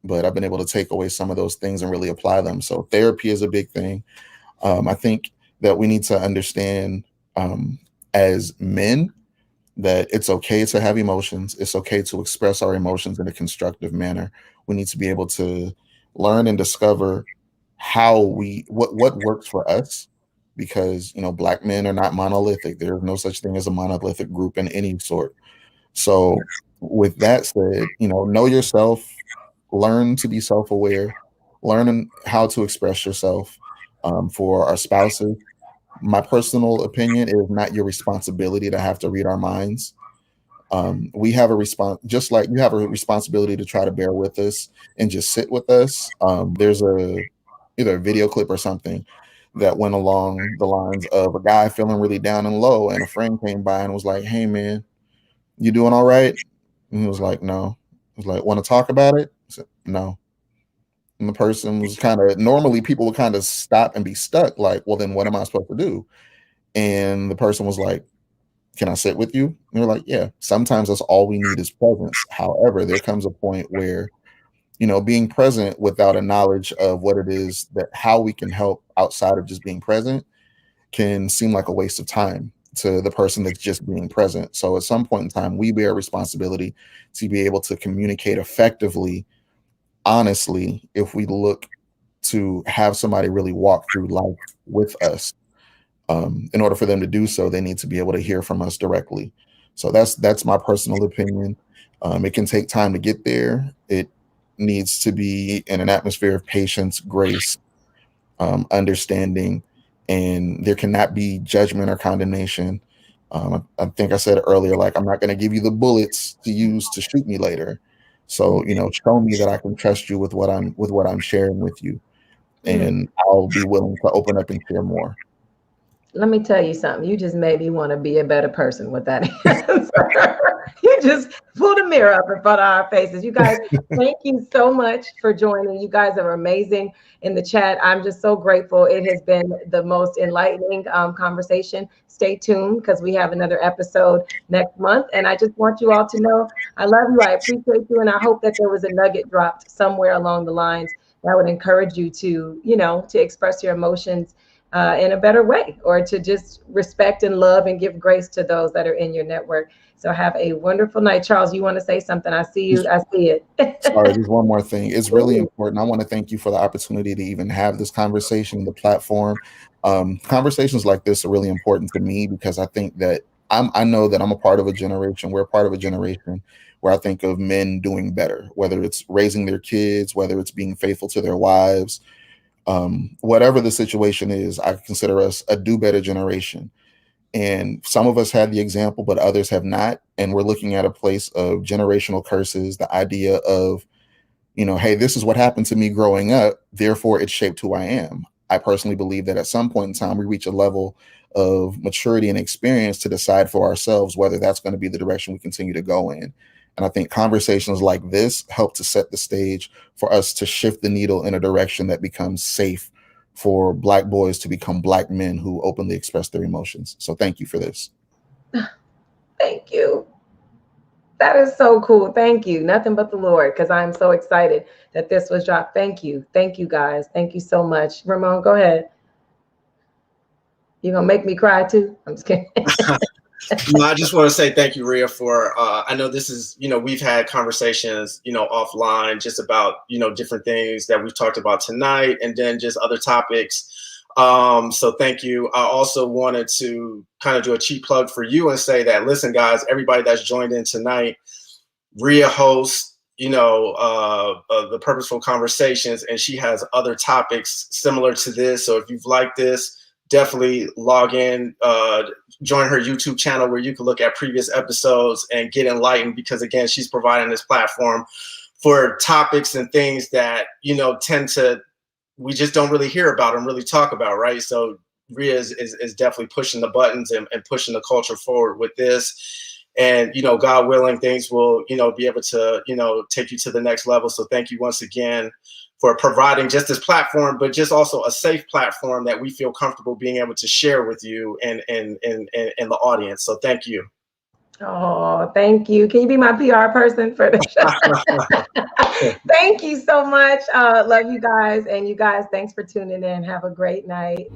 But I've been able to take away some of those things and really apply them. So therapy is a big thing. I think that we need to understand as men that it's okay to have emotions. It's okay to express our emotions in a constructive manner. We need to be able to learn and discover what works for us, because you know Black men are not monolithic. There's no such thing as a monolithic group in any sort. So with that said, you know yourself, learn to be self-aware, learn how to express yourself. For our spouses, my personal opinion is not your responsibility to have to read our minds. We have a response, just like you have a responsibility to try to bear with us and just sit with us. There's either a video clip or something that went along the lines of a guy feeling really down and low, and a friend came by and was like, "Hey man, you doing all right?" And he was like, "No." I was like, "Want to talk about it?" I said, "No." And the person was kind of, normally people would kind of stop and be stuck, like, "Well, then what am I supposed to do?" And the person was like, "Can I sit with you?" And they're like, "Yeah." Sometimes that's all we need is presence. However, there comes a point where, being present without a knowledge of what it is, that how we can help outside of just being present, can seem like a waste of time to the person that's just being present. So at some point in time, we bear responsibility to be able to communicate effectively, honestly, if we look to have somebody really walk through life with us. In order for them to do so, they need to be able to hear from us directly. So that's my personal opinion. It can take time to get there. It needs to be in an atmosphere of patience, grace, understanding, and there cannot be judgment or condemnation. I think I said earlier, like, I'm not going to give you the bullets to use to shoot me later. So, show me that I can trust you with what I'm sharing with you, and I'll be willing to open up and share more. Let me tell you something. You just made me want to be a better person with that answer. You just pulled a mirror up in front of our faces. You guys, thank you so much for joining. You guys are amazing in the chat. I'm just so grateful. It has been the most enlightening conversation. Stay tuned because we have another episode next month. And I just want you all to know I love you. I appreciate you. And I hope that there was a nugget dropped somewhere along the lines that would encourage you to, to express your emotions in a better way, or to just respect and love and give grace to those that are in your network. So have a wonderful night. Charles, you want to say something? I see you. I see it. Sorry, there's one more thing. It's really important. I want to thank you for the opportunity to even have this conversation, the platform. Conversations like this are really important to me because I think that I know that I'm a part of a generation. We're a part of a generation where I think of men doing better, whether it's raising their kids, whether it's being faithful to their wives, whatever the situation is. I consider us a do better generation. And some of us had the example, but others have not. And we're looking at a place of generational curses, the idea of, hey, this is what happened to me growing up, therefore it shaped who I am. I personally believe that at some point in time, we reach a level of maturity and experience to decide for ourselves whether that's going to be the direction we continue to go in. And I think conversations like this help to set the stage for us to shift the needle in a direction that becomes safe for Black boys to become Black men who openly express their emotions. So thank you for this. Thank you. That is so cool. Thank you. Nothing but the Lord, because I'm so excited that this was dropped. Thank you. Thank you, guys. Thank you so much. Ramon, go ahead. You gonna make me cry too? I'm just kidding. No, I just want to say thank you, Rhea, for I know this is, we've had conversations, offline just about, different things that we've talked about tonight and then just other topics. So thank you. I also wanted to kind of do a cheap plug for you and say that, listen, guys, everybody that's joined in tonight, Rhea hosts, the Purposeful Conversations, and she has other topics similar to this. So if you've liked this, definitely log in, join her YouTube channel where you can look at previous episodes and get enlightened, because again, she's providing this platform for topics and things that, we just don't really hear about and really talk about, right? So Rhea is definitely pushing the buttons and pushing the culture forward with this. And, God willing, things will, be able to, take you to the next level. So thank you once again for providing just this platform, but just also a safe platform that we feel comfortable being able to share with you and the audience. So thank you. Oh, thank you. Can you be my PR person for the show? Thank you so much. Love you guys. And you guys, thanks for tuning in. Have a great night.